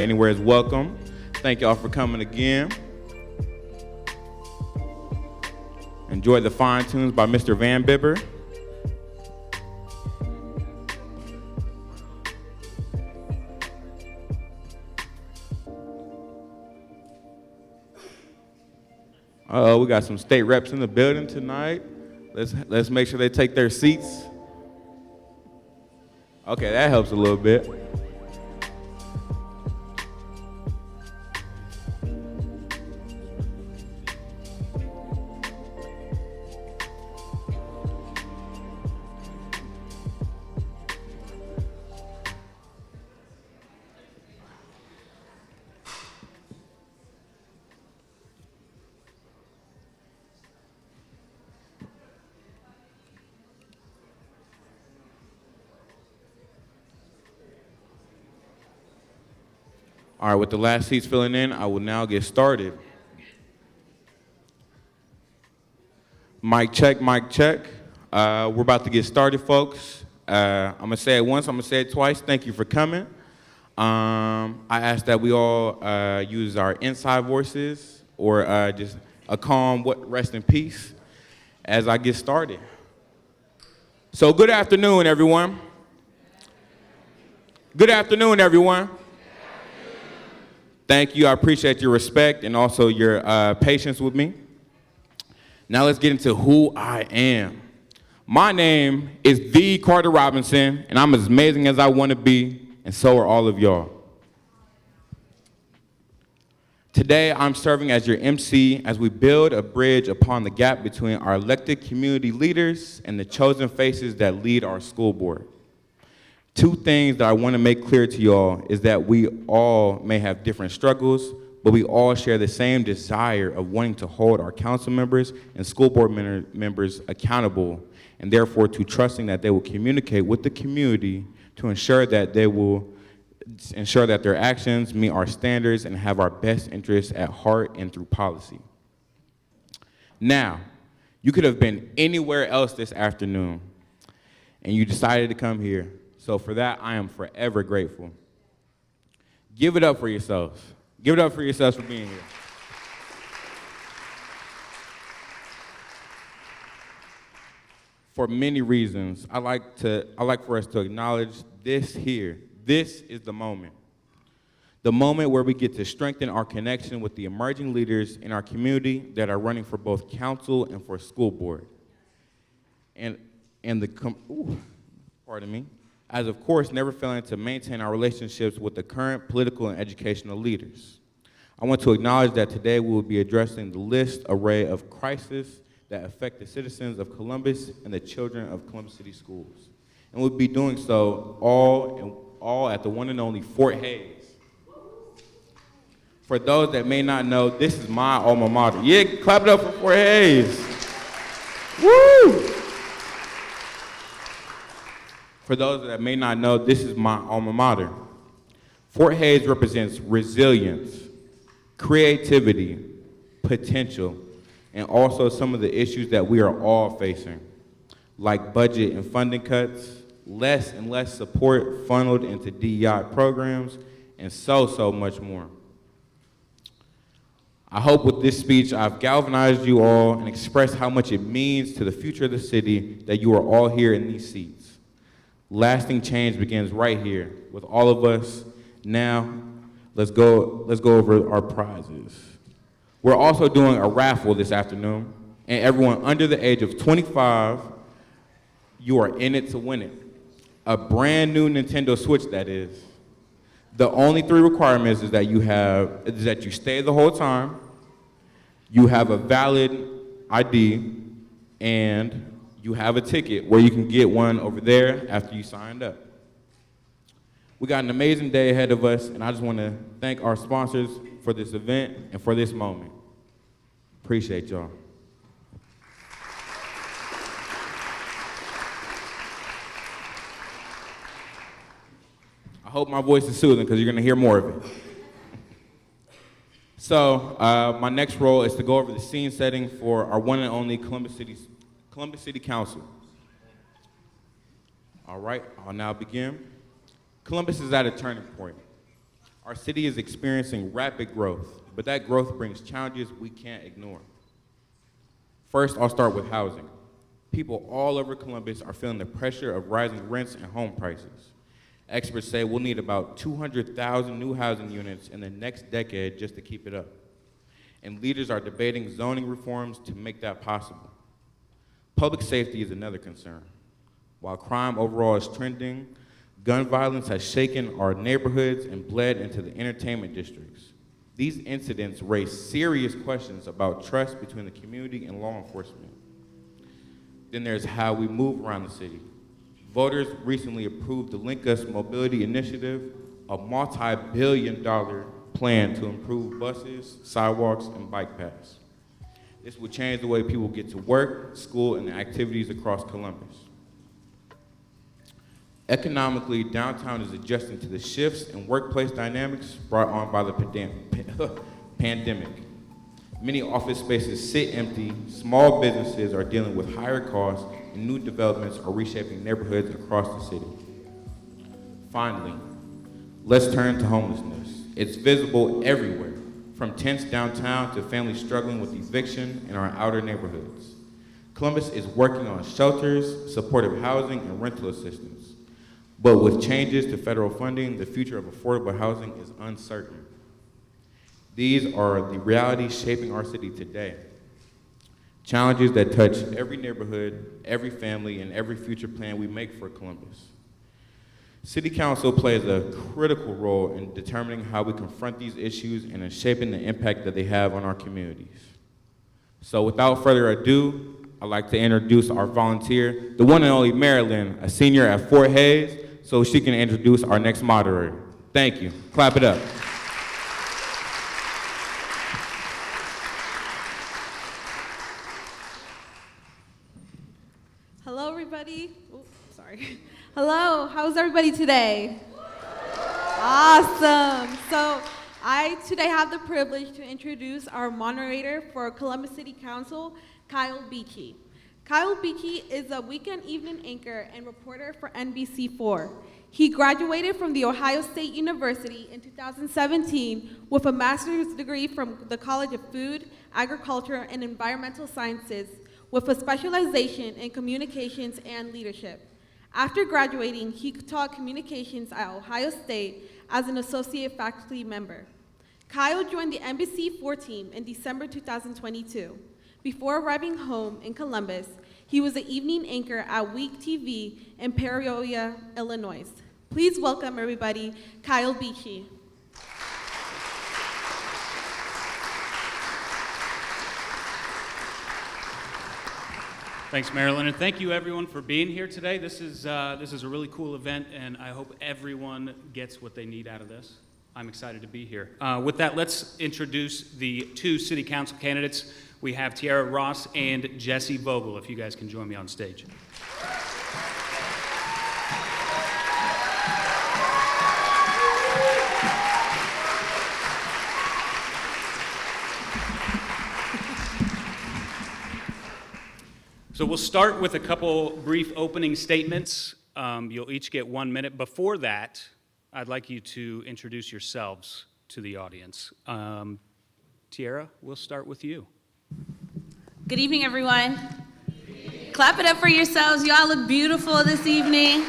Anywhere is welcome. Thank y'all for coming again. Enjoy the fine tunes by Mr. Van Bibber. We got some state reps in the building tonight. Let's make sure they take their seats. Okay, that helps a little bit. All right, with the last seats filling in, I will now get started. Mic check, mic check. We're about to get started, folks. I'm gonna say it once, I'm gonna say it twice. Thank you for coming. I ask that we all use our inside voices or just a calm rest in peace as I get started. So good afternoon, everyone. Good afternoon, everyone. Thank you. I appreciate your respect and also your patience with me. Now let's get into who I am. My name is the Carter Robinson, and I'm as amazing as I want to be, and so are all of y'all. Today, I'm serving as your MC as we build a bridge upon the gap between our elected community leaders and the chosen faces that lead our school board. Two things that I want to make clear to y'all is that we all may have different struggles, but we all share the same desire of wanting to hold our council members and school board members accountable, and therefore to trusting that they will communicate with the community to ensure that they will ensure that their actions meet our standards and have our best interests at heart and through policy. Now, you could have been anywhere else this afternoon, and you decided to come here. So for that, I am forever grateful. Give it up for yourselves. Give it up for yourselves for being here. For many reasons, I like for us to acknowledge this here. This is the moment. The moment where we get to strengthen our connection with the emerging leaders in our community that are running for both council and for school board. As of course, never failing to maintain our relationships with the current political and educational leaders. I want to acknowledge that today we will be addressing the list array of crises that affect the citizens of Columbus and the children of Columbus City Schools. And we'll be doing so all at the one and only Fort Hays. For those that may not know, this is my alma mater. Yeah, clap it up for Fort Hays. Woo! For those that may not know, this is my alma mater. Fort Hays represents resilience, creativity, potential, and also some of the issues that we are all facing, like budget and funding cuts, less and less support funneled into DEI programs, and so much more. I hope with this speech I've galvanized you all and expressed how much it means to the future of the city that you are all here in these seats. Lasting change begins right here with all of us. Now, let's go over our prizes. We're also doing a raffle this afternoon, and everyone under the age of 25, you are in it to win it. A brand new Nintendo Switch, that is. The only three requirements is that you stay the whole time, you have a valid ID, and you have a ticket where you can get one over there after you signed up. We got an amazing day ahead of us, and I just want to thank our sponsors for this event and for this moment. Appreciate y'all. I hope my voice is soothing because you're going to hear more of it. So my next role is to go over the scene setting for our one and only Columbus City Council. All right, I'll now begin. Columbus is at a turning point. Our city is experiencing rapid growth, but that growth brings challenges we can't ignore. First, I'll start with housing. People all over Columbus are feeling the pressure of rising rents and home prices. Experts say we'll need about 200,000 new housing units in the next decade just to keep it up. And leaders are debating zoning reforms to make that possible. Public safety is another concern. While crime overall is trending, gun violence has shaken our neighborhoods and bled into the entertainment districts. These incidents raise serious questions about trust between the community and law enforcement. Then there's how we move around the city. Voters recently approved the Link Us Mobility Initiative, a multi-billion-dollar plan to improve buses, sidewalks, and bike paths. This will change the way people get to work, school, and activities across Columbus. Economically, downtown is adjusting to the shifts in workplace dynamics brought on by the pandemic. Many office spaces sit empty, small businesses are dealing with higher costs, and new developments are reshaping neighborhoods across the city. Finally, let's turn to homelessness. It's visible everywhere, from tents downtown to families struggling with eviction in our outer neighborhoods. Columbus is working on shelters, supportive housing, and rental assistance. But with changes to federal funding, the future of affordable housing is uncertain. These are the realities shaping our city today. Challenges that touch every neighborhood, every family, and every future plan we make for Columbus. City Council plays a critical role in determining how we confront these issues and in shaping the impact that they have on our communities. So without further ado, I'd like to introduce our volunteer, the one and only Marilyn, a senior at Fort Hayes, so she can introduce our next moderator. Thank you. Clap it up. Hello, everybody. Oh, sorry. Hello, how's everybody today? Awesome. So I today have the privilege to introduce our moderator for Columbus City Council, Kyle Beachy. Kyle Beachy is a weekend evening anchor and reporter for NBC4. He graduated from The Ohio State University in 2017 with a master's degree from the College of Food, Agriculture, and Environmental Sciences with a specialization in communications and leadership. After graduating, he taught communications at Ohio State as an associate faculty member. Kyle joined the NBC4 team in December 2022. Before arriving home in Columbus, he was an evening anchor at Week TV in Peoria, Illinois. Please welcome, everybody, Kyle Beachy. Thanks, Marilyn, and thank you everyone for being here today. This is a really cool event, and I hope everyone gets what they need out of this. I'm excited to be here. With that, let's introduce the two city council candidates. We have Tiara Ross and Jesse Vogel, if you guys can join me on stage. So we'll start with a couple brief opening statements. You'll each get 1 minute. Before that, I'd like you to introduce yourselves to the audience. Tiara, we'll start with you. Good evening, everyone. Clap it up for yourselves. You all look beautiful this evening.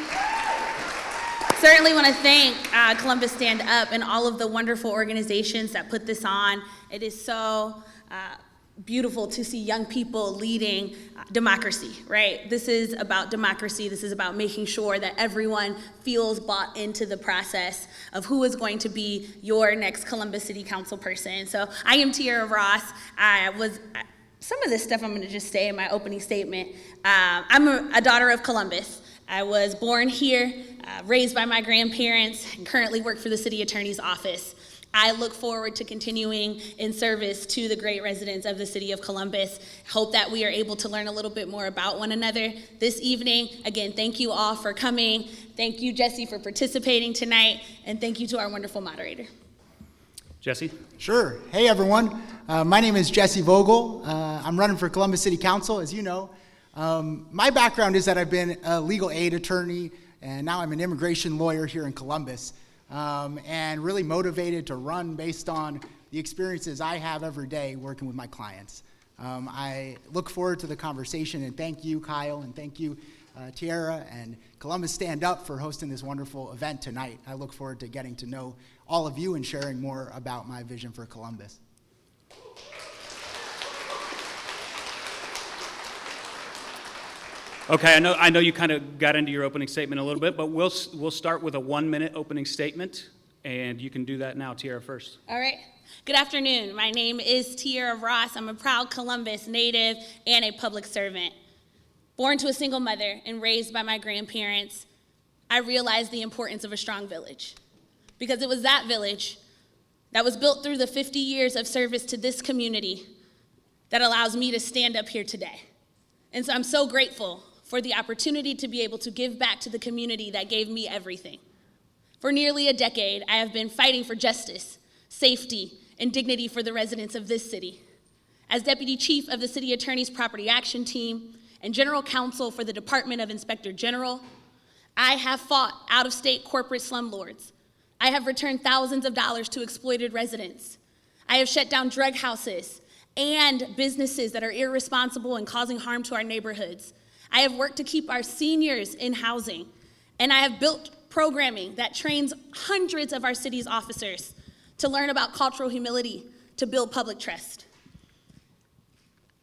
Certainly want to thank Columbus Stand Up and all of the wonderful organizations that put this on. It is so beautiful to see young people leading democracy, right? This is about democracy. This is about making sure that everyone feels bought into the process of who is going to be your next Columbus City Council person. So I am Tiara Ross. Some of this stuff I'm going to just say in my opening statement. I'm a daughter of Columbus. I was born here, raised by my grandparents, and currently work for the city attorney's office. I look forward to continuing in service to the great residents of the city of Columbus. Hope that we are able to learn a little bit more about one another this evening. Again, thank you all for coming. Thank you, Jesse, for participating tonight. And thank you to our wonderful moderator. Jesse? Sure. Hey, everyone. My name is Jesse Vogel. I'm running for Columbus City Council, as you know. My background is that I've been a legal aid attorney, and now I'm an immigration lawyer here in Columbus. and really motivated to run based on the experiences I have every day working with my clients. I look forward to the conversation, and thank you, Kyle, and thank you, Tiara, and Columbus Stand Up for hosting this wonderful event tonight. I look forward to getting to know all of you and sharing more about my vision for Columbus. Okay, I know you kind of got into your opening statement a little bit, but we'll start with a 1-minute opening statement, and you can do that now. Tiara first. All right. Good afternoon. My name is Tiara Ross. I'm a proud Columbus native and a public servant. Born to a single mother and raised by my grandparents, I realized the importance of a strong village, because it was that village that was built through the 50 years of service to this community that allows me to stand up here today. And so I'm so grateful for the opportunity to be able to give back to the community that gave me everything. For nearly a decade, I have been fighting for justice, safety, and dignity for the residents of this city. As Deputy Chief of the City Attorney's Property Action Team and General Counsel for the Department of Inspector General, I have fought out-of-state corporate slumlords. I have returned thousands of dollars to exploited residents. I have shut down drug houses and businesses that are irresponsible and causing harm to our neighborhoods. I have worked to keep our seniors in housing, and I have built programming that trains hundreds of our city's officers to learn about cultural humility, to build public trust.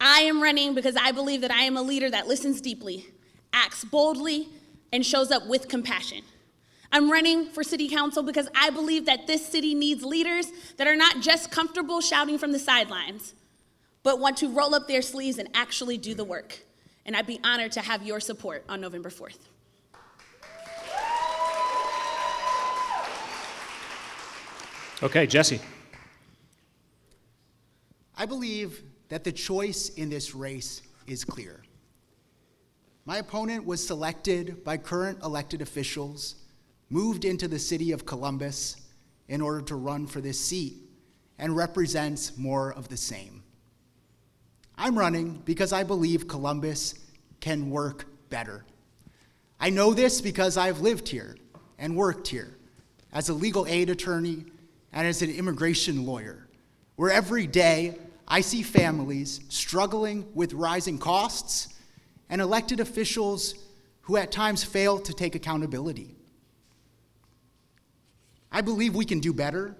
I am running because I believe that I am a leader that listens deeply, acts boldly, and shows up with compassion. I'm running for city council because I believe that this city needs leaders that are not just comfortable shouting from the sidelines, but want to roll up their sleeves and actually do the work. And I'd be honored to have your support on November 4th. Okay, Jesse. I believe that the choice in this race is clear. My opponent was selected by current elected officials, moved into the city of Columbus in order to run for this seat, and represents more of the same. I'm running because I believe Columbus can work better. I know this because I've lived here and worked here as a legal aid attorney and as an immigration lawyer, where every day I see families struggling with rising costs and elected officials who at times fail to take accountability. I believe we can do better,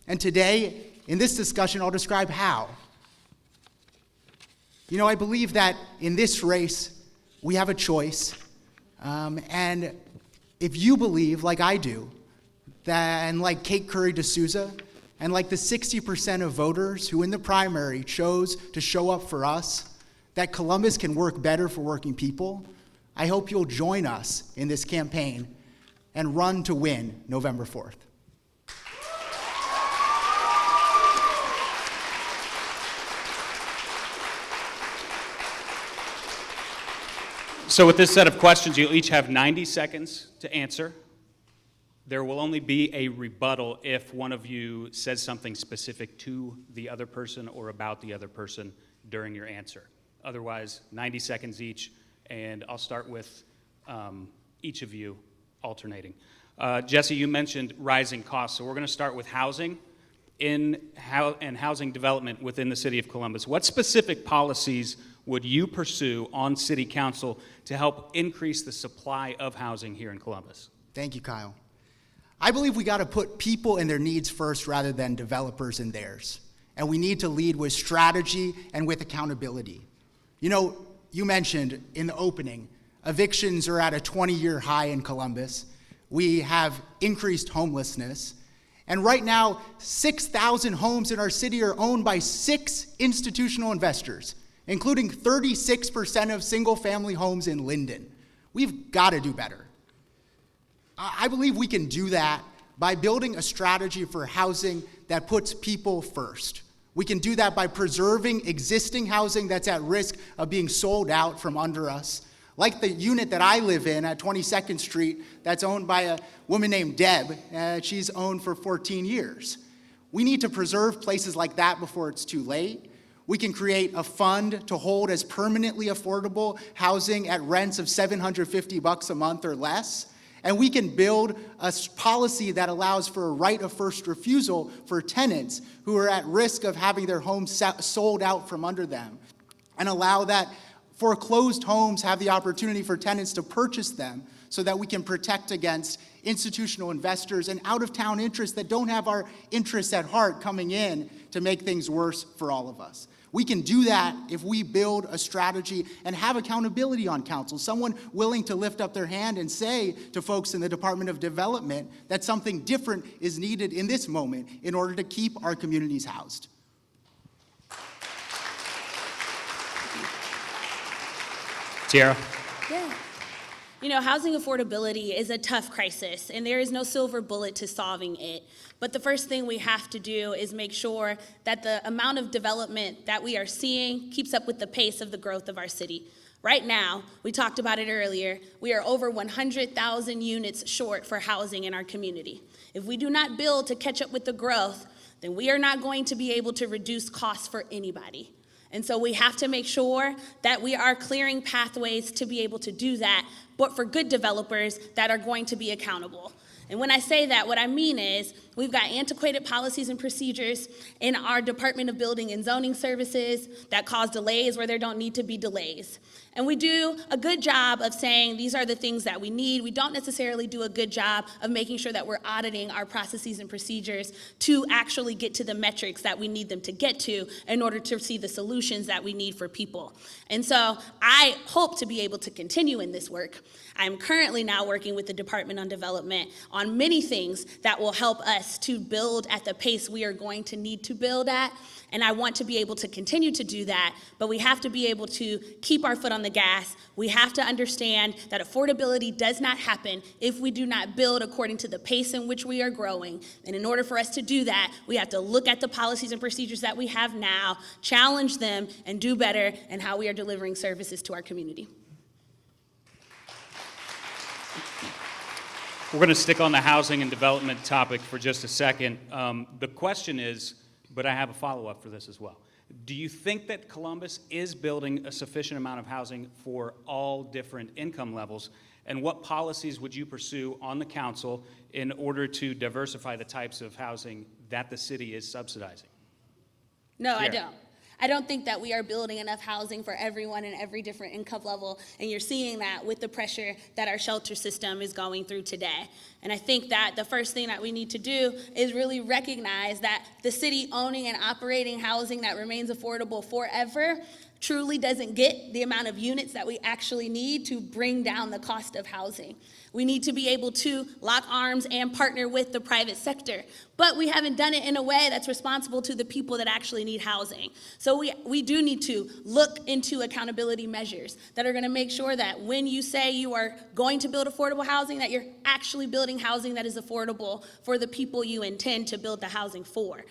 and today, in this discussion, I'll describe how. You know, I believe that in this race, we have a choice, and if you believe, like I do, that, and like Kate Curry D'Souza, and like the 60% of voters who in the primary chose to show up for us, that Columbus can work better for working people, I hope you'll join us in this campaign and run to win November 4th. So with this set of questions, you'll each have 90 seconds to answer. There will only be a rebuttal if one of you says something specific to the other person or about the other person during your answer. Otherwise, 90 seconds each, and I'll start with each of you alternating. Jesse, you mentioned rising costs, so we're going to start with housing and housing development within the city of Columbus. What specific policies would you pursue on city council to help increase the supply of housing here in Columbus? Thank you, Kyle. I believe we got to put people and their needs first rather than developers and theirs. And we need to lead with strategy and with accountability. You know, you mentioned in the opening, evictions are at a 20-year high in Columbus. We have increased homelessness. And right now, 6,000 homes in our city are owned by 6 institutional investors, including 36% of single-family homes in Linden. We've got to do better. I believe we can do that by building a strategy for housing that puts people first. We can do that by preserving existing housing that's at risk of being sold out from under us, like the unit that I live in at 22nd Street that's owned by a woman named Deb. She's owned for 14 years. We need to preserve places like that before it's too late. We can create a fund to hold as permanently affordable housing at rents of $750 a month or less. And we can build a policy that allows for a right of first refusal for tenants who are at risk of having their homes sold out from under them, and allow that foreclosed homes have the opportunity for tenants to purchase them so that we can protect against institutional investors and out-of-town interests that don't have our interests at heart coming in to make things worse for all of us. We can do that if we build a strategy and have accountability on council, someone willing to lift up their hand and say to folks in the Department of Development that something different is needed in this moment in order to keep our communities housed. Tiara? Yeah. You know, housing affordability is a tough crisis, and there is no silver bullet to solving it. But the first thing we have to do is make sure that the amount of development that we are seeing keeps up with the pace of the growth of our city. Right now, we talked about it earlier, we are over 100,000 units short for housing in our community. If we do not build to catch up with the growth, then we are not going to be able to reduce costs for anybody. And so we have to make sure that we are clearing pathways to be able to do that, but for good developers that are going to be accountable. And when I say that, what I mean is we've got antiquated policies and procedures in our Department of Building and Zoning Services that cause delays where there don't need to be delays. And we do a good job of saying these are the things that we need. We don't necessarily do a good job of making sure that we're auditing our processes and procedures to actually get to the metrics that we need them to get to in order to see the solutions that we need for people. And so I hope to be able to continue in this work. I'm currently now working with the Department on Development on many things that will help us to build at the pace we are going to need to build at. And I want to be able to continue to do that, but we have to be able to keep our foot on the gas. We have to understand that affordability does not happen if we do not build according to the pace in which we are growing. And in order for us to do that, we have to look at the policies and procedures that we have now, challenge them, and do better in how we are delivering services to our community. We're going to stick on the housing and development topic for just a second. The question is, but I have a follow-up for this as well. Do you think that Columbus is building a sufficient amount of housing for all different income levels? And what policies would you pursue on the council in order to diversify the types of housing that the city is subsidizing? No, Sure. I don't. I don't think that we are building enough housing for everyone in every different income level, and you're seeing that with the pressure that our shelter system is going through today. And I think that the first thing that we need to do is really recognize that the city owning and operating housing that remains affordable forever truly doesn't get the amount of units that we actually need to bring down the cost of housing. We need to be able to lock arms and partner with the private sector, but we haven't done it in a way that's responsible to the people that actually need housing. So we do need to look into accountability measures that are going to make sure that when you say you are going to build affordable housing, that you're actually building housing that is affordable for the people you intend to build the housing for.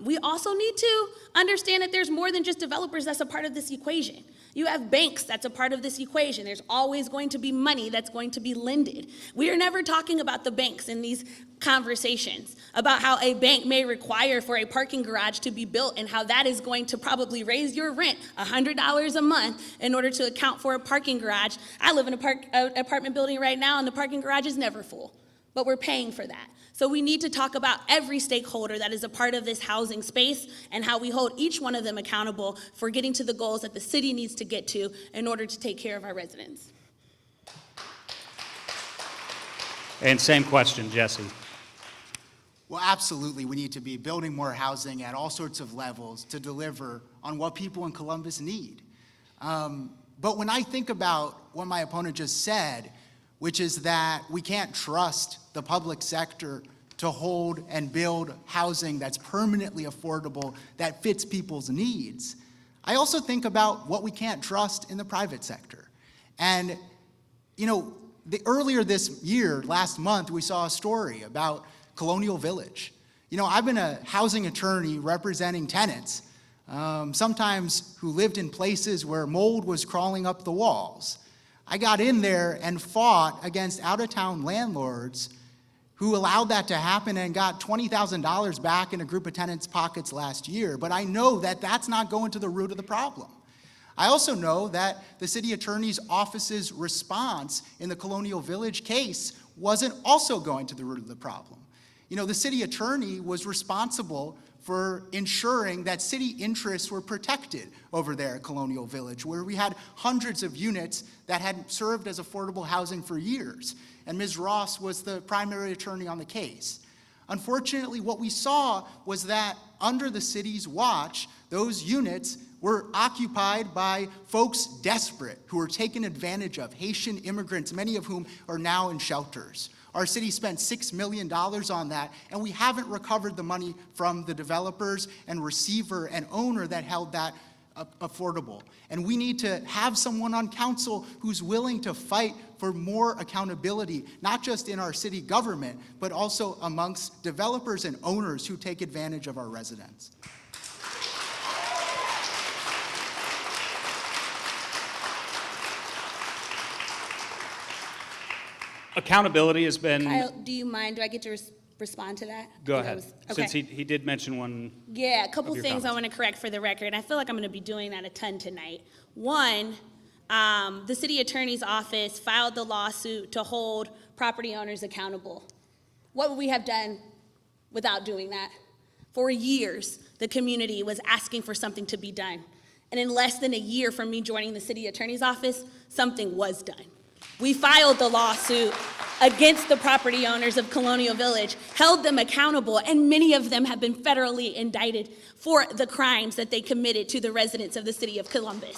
We also need to understand that there's more than just developers that's a part of this equation. You have banks that's a part of this equation. There's always going to be money that's going to be lended. We are never talking about the banks in these conversations, about how a bank may require for a parking garage to be built and how that is going to probably raise your rent $100 a month in order to account for a parking garage. I live in an apartment building right now, and the parking garage is never full, but we're paying for that. So we need to talk about every stakeholder that is a part of this housing space and how we hold each one of them accountable for getting to the goals that the city needs to get to in order to take care of our residents. And same question, Jesse. Well, absolutely, we need to be building more housing at all sorts of levels to deliver on what people in Columbus need. But when I think about what my opponent just said, which is that we can't trust the public sector to hold and build housing that's permanently affordable, that fits people's needs, I also think about what we can't trust in the private sector. And, you know, earlier this year, last month, we saw a story about Colonial Village. You know, I've been a housing attorney representing tenants, sometimes who lived in places where mold was crawling up the walls. I got in there and fought against out-of-town landlords who allowed that to happen and got $20,000 back in a group of tenants' pockets last year. But I know that that's not going to the root of the problem. I also know that the city attorney's office's response in the Colonial Village case wasn't also going to the root of the problem. You know, the city attorney was responsible for ensuring that city interests were protected over there at Colonial Village, where we had hundreds of units that had served as affordable housing for years. And Ms. Ross was the primary attorney on the case. Unfortunately, what we saw was that under the city's watch, those units were occupied by folks desperate who were taken advantage of, Haitian immigrants, many of whom are now in shelters. Our city spent $6 million on that, and we haven't recovered the money from the developers and receiver and owner that held that affordable. And we need to have someone on council who's willing to fight for more accountability, not just in our city government, but also amongst developers and owners who take advantage of our residents. Accountability has been. Kyle, do you mind? Do I get to respond to that? Go That ahead. was- okay. Since he did mention one. Yeah, a couple of your things I comments. want to correct for the record. I feel like I'm going to be doing that a ton tonight. One, the city attorney's office filed the lawsuit to hold property owners accountable. What would we have done without doing that? For years, the community was asking for something to be done. And in less than a year from me joining the city attorney's office, something was done. We filed the lawsuit against the property owners of Colonial Village, held them accountable, and many of them have been federally indicted for the crimes that they committed to the residents of the city of Columbus.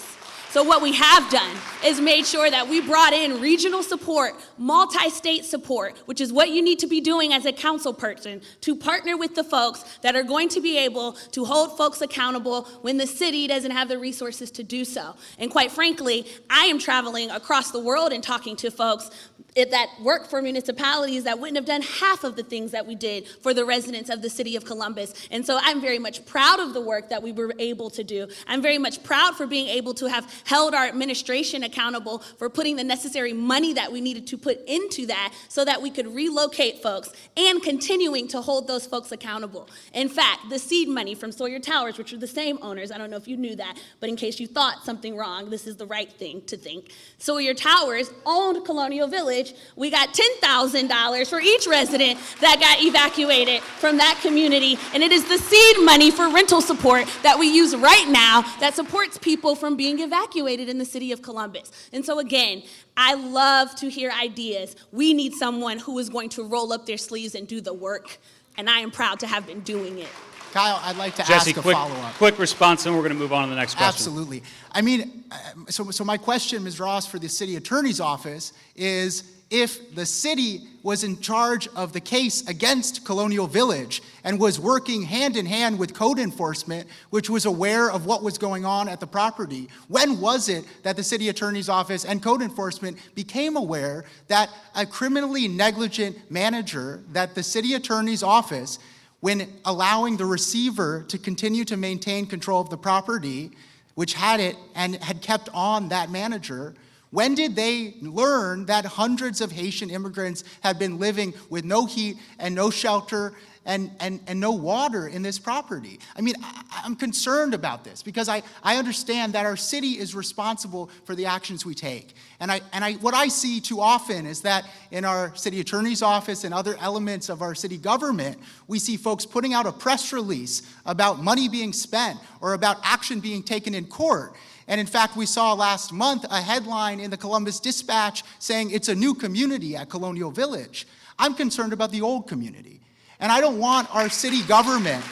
So what we have done is made sure that we brought in regional support, multi-state support, which is what you need to be doing as a council person, to partner with the folks that are going to be able to hold folks accountable when the city doesn't have the resources to do so. And quite frankly, I am traveling across the world and talking to folks that work for municipalities that wouldn't have done half of the things that we did for the residents of the city of Columbus. And so I'm very much proud of the work that we were able to do. I'm very much proud for being able to have held our administration accountable for putting the necessary money that we needed to put into that so that we could relocate folks and continuing to hold those folks accountable. In fact, the seed money from Sawyer Towers, which are the same owners, I don't know if you knew that, but in case you thought something wrong, this is the right thing to think. Sawyer Towers owned Colonial Village. We got $10,000 for each resident that got evacuated from that community, and it is the seed money for rental support that we use right now that supports people from being evacuated in the city of Columbus. And so again, I love to hear ideas. We need someone who is going to roll up their sleeves and do the work, and I am proud to have been doing it. Kyle, I'd like to Jesse, ask a quick, follow-up. quick response, and we're going to move on to the next question. Absolutely. I mean, so my question, Ms. Ross, for the city attorney's office is, if the city was in charge of the case against Colonial Village and was working hand in hand with code enforcement, which was aware of what was going on at the property, when was it that the city attorney's office and code enforcement became aware that a criminally negligent manager, that the city attorney's office, when allowing the receiver to continue to maintain control of the property, which had it and had kept on that manager, when did they learn that hundreds of Haitian immigrants had been living with no heat and no shelter and no water in this property? I mean, I'm concerned about this because I understand that our city is responsible for the actions we take. And what I see too often is that in our city attorney's office and other elements of our city government, we see folks putting out a press release about money being spent or about action being taken in court. And in fact, we saw last month a headline in the Columbus Dispatch saying it's a new community at Colonial Village. I'm concerned about the old community. And I don't want our city government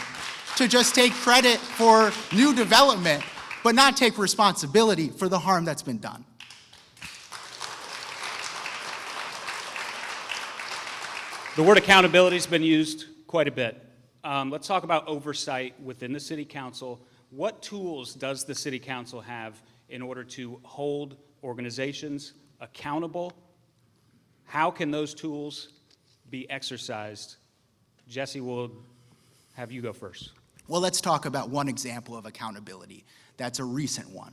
to just take credit for new development, but not take responsibility for the harm that's been done. The word accountability has been used quite a bit. Let's talk about oversight within the city council. What tools does the city council have in order to hold organizations accountable? How can those tools be exercised? Jesse, we'll have you go first. Well, let's talk about one example of accountability. That's a recent one.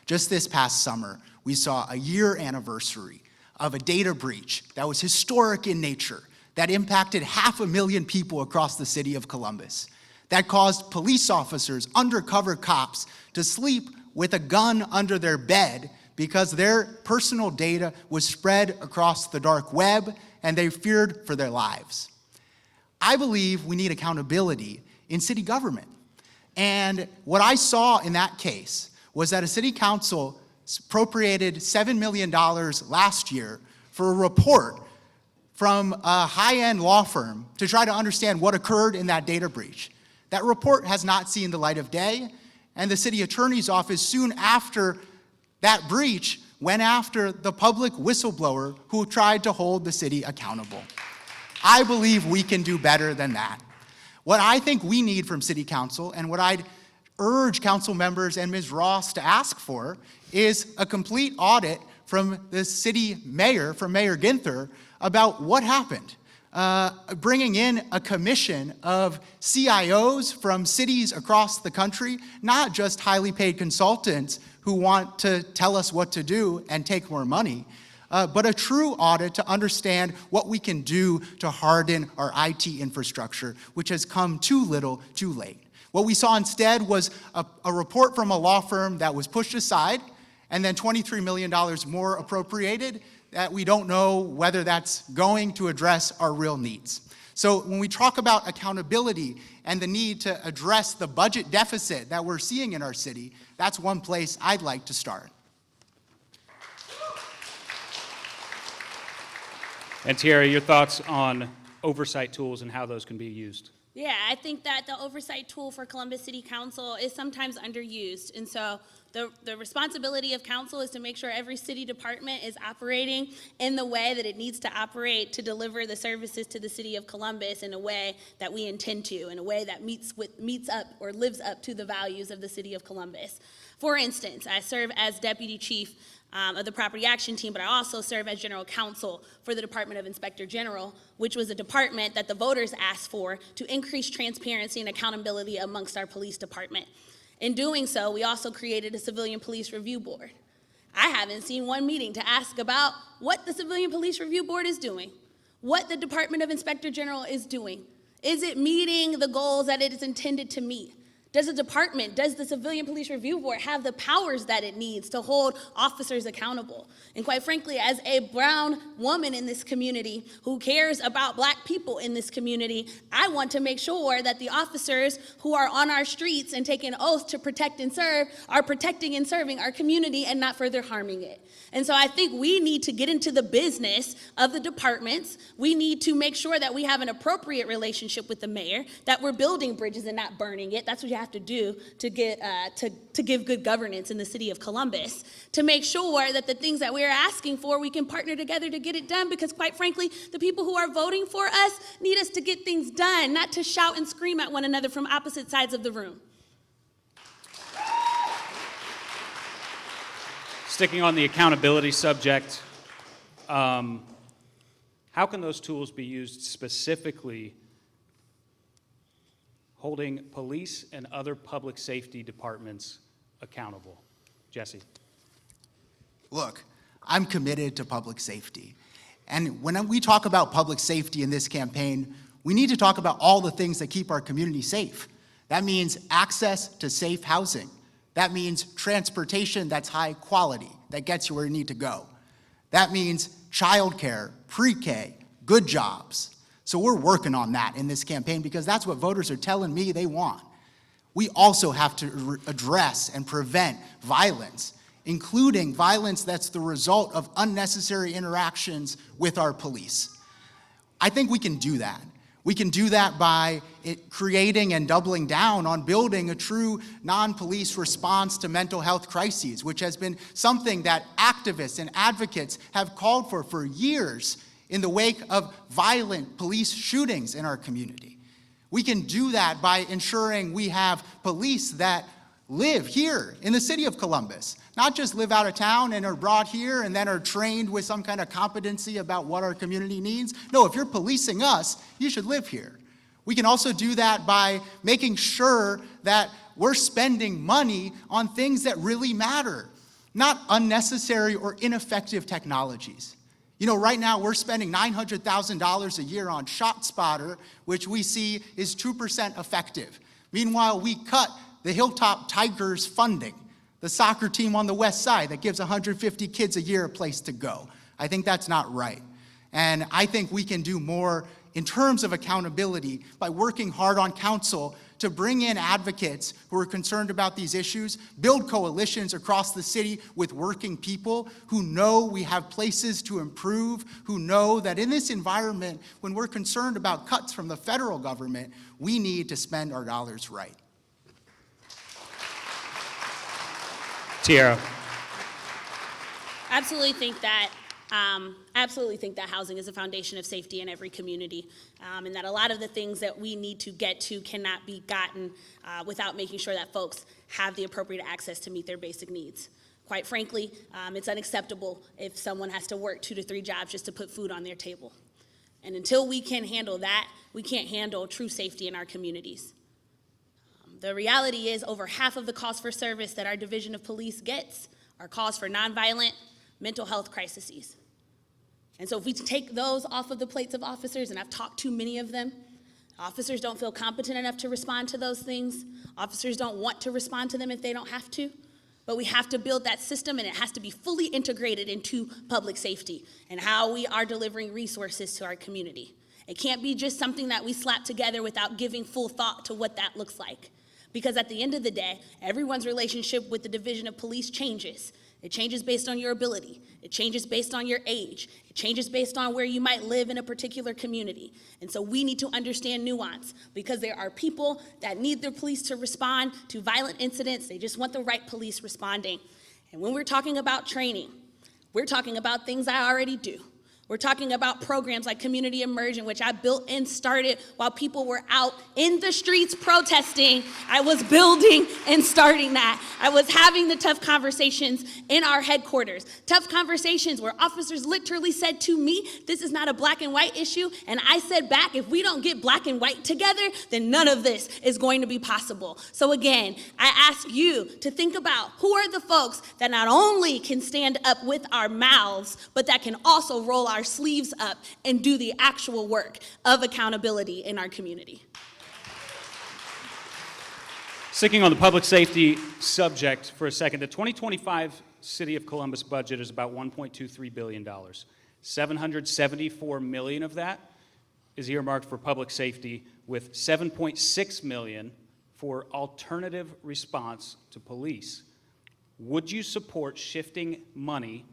Just this past summer, we saw a year anniversary of a data breach that was historic in nature, that impacted 500,000 people across the city of Columbus, that caused police officers, undercover cops, to sleep with a gun under their bed because their personal data was spread across the dark web and they feared for their lives. I believe we need accountability in city government. And what I saw in that case was that a city council appropriated $7 million last year for a report from a high-end law firm to try to understand what occurred in that data breach. That report has not seen the light of day, and the city attorney's office soon after that breach went after the public whistleblower who tried to hold the city accountable. I believe we can do better than that. What I think we need from City Council, and what I'd urge council members and Ms. Ross to ask for, is a complete audit from the city mayor, from Mayor Ginther, about what happened. Bringing in a commission of CIOs from cities across the country, not just highly paid consultants who want to tell us what to do and take more money, but a true audit to understand what we can do to harden our IT infrastructure, which has come too little, too late. What we saw instead was a report from a law firm that was pushed aside, and then $23 million more appropriated, that we don't know whether that's going to address our real needs. So when we talk about accountability and the need to address the budget deficit that we're seeing in our city, that's one place I'd like to start. And Tiara, your thoughts on oversight tools and how those can be used? Yeah, I think that the oversight tool for Columbus City Council is sometimes underused. And so the responsibility of council is to make sure every city department is operating in the way that it needs to operate to deliver the services to the city of Columbus in a way that we intend to, in a way that meets up or lives up to the values of the city of Columbus. For instance, I serve as deputy chief of the property action team, but I also serve as general counsel for the Department of Inspector General, which was a department that the voters asked for to increase transparency and accountability amongst our police department. In doing so, we also created a civilian police review board. I haven't seen one meeting to ask about what the civilian police review board is doing, what the Department of Inspector General is doing. Is it meeting the goals that it is intended to meet? Does the Civilian Police Review Board have the powers that it needs to hold officers accountable? And quite frankly, as a brown woman in this community who cares about black people in this community, I want to make sure that the officers who are on our streets and take an oath to protect and serve are protecting and serving our community and not further harming it. And so I think we need to get into the business of the departments. We need to make sure that we have an appropriate relationship with the mayor, that we're building bridges and not burning it. That's what you have to do to get to give good governance in the city of Columbus, to make sure that the things that we're asking for, we can partner together to get it done, because quite frankly, the people who are voting for us need us to get things done, not to shout and scream at one another from opposite sides of the room. Sticking on the accountability subject, how can those tools be used specifically holding police and other public safety departments accountable? Jesse. Look, I'm committed to public safety. And when we talk about public safety in this campaign, we need to talk about all the things that keep our community safe. That means access to safe housing. That means transportation that's high quality, that gets you where you need to go. That means childcare, pre-K, good jobs. So we're working on that in this campaign because that's what voters are telling me they want. We also have to address and prevent violence, including violence that's the result of unnecessary interactions with our police. I think we can do that. We can do that by creating and doubling down on building a true non-police response to mental health crises, which has been something that activists and advocates have called for years in the wake of violent police shootings in our community. We can do that by ensuring we have police that live here in the city of Columbus, not just live out of town and are brought here and then are trained with some kind of competency about what our community needs. No, if you're policing us, you should live here. We can also do that by making sure that we're spending money on things that really matter, not unnecessary or ineffective technologies. You know, right now we're spending $900,000 a year on ShotSpotter, which we see is 2% effective. Meanwhile, we cut the Hilltop Tigers funding, the soccer team on the west side that gives 150 kids a year a place to go. I think that's not right. And I think we can do more in terms of accountability by working hard on council to bring in advocates who are concerned about these issues, build coalitions across the city with working people who know we have places to improve, who know that in this environment, when we're concerned about cuts from the federal government, we need to spend our dollars right. Tiara. Absolutely think that housing is a foundation of safety in every community, and that a lot of the things that we need to get to cannot be gotten without making sure that folks have the appropriate access to meet their basic needs. Quite frankly, it's unacceptable if someone has to work 2 to 3 jobs just to put food on their table. And until we can handle that, we can't handle true safety in our communities. The reality is over half of the cost for service that our Division of Police gets are costs for nonviolent mental health crises. And so if we take those off of the plates of officers, and I've talked to many of them, officers don't feel competent enough to respond to those things. Officers don't want to respond to them if they don't have to. But we have to build that system, and it has to be fully integrated into public safety and how we are delivering resources to our community. It can't be just something that we slap together without giving full thought to what that looks like. Because at the end of the day, everyone's relationship with the Division of Police changes. It changes based on your ability. It changes based on your age. It changes based on where you might live in a particular community. And so we need to understand nuance, because there are people that need the police to respond to violent incidents. They just want the right police responding. And when we're talking about training, we're talking about things I already do. We're talking about programs like Community Immersion, which I built and started while people were out in the streets protesting. I was building and starting that. I was having the tough conversations in our headquarters. Tough conversations where officers literally said to me, this is not a black and white issue. And I said back, if we don't get black and white together, then none of this is going to be possible. So again, I ask you to think about who are the folks that not only can stand up with our mouths, but that can also roll our sleeves up and do the actual work of accountability in our community. Sticking on the public safety subject for a second, the 2025 City of Columbus budget is about $1.23 billion. $774 million of that is earmarked for public safety, with $7.6 million for alternative response to police. Would you support shifting money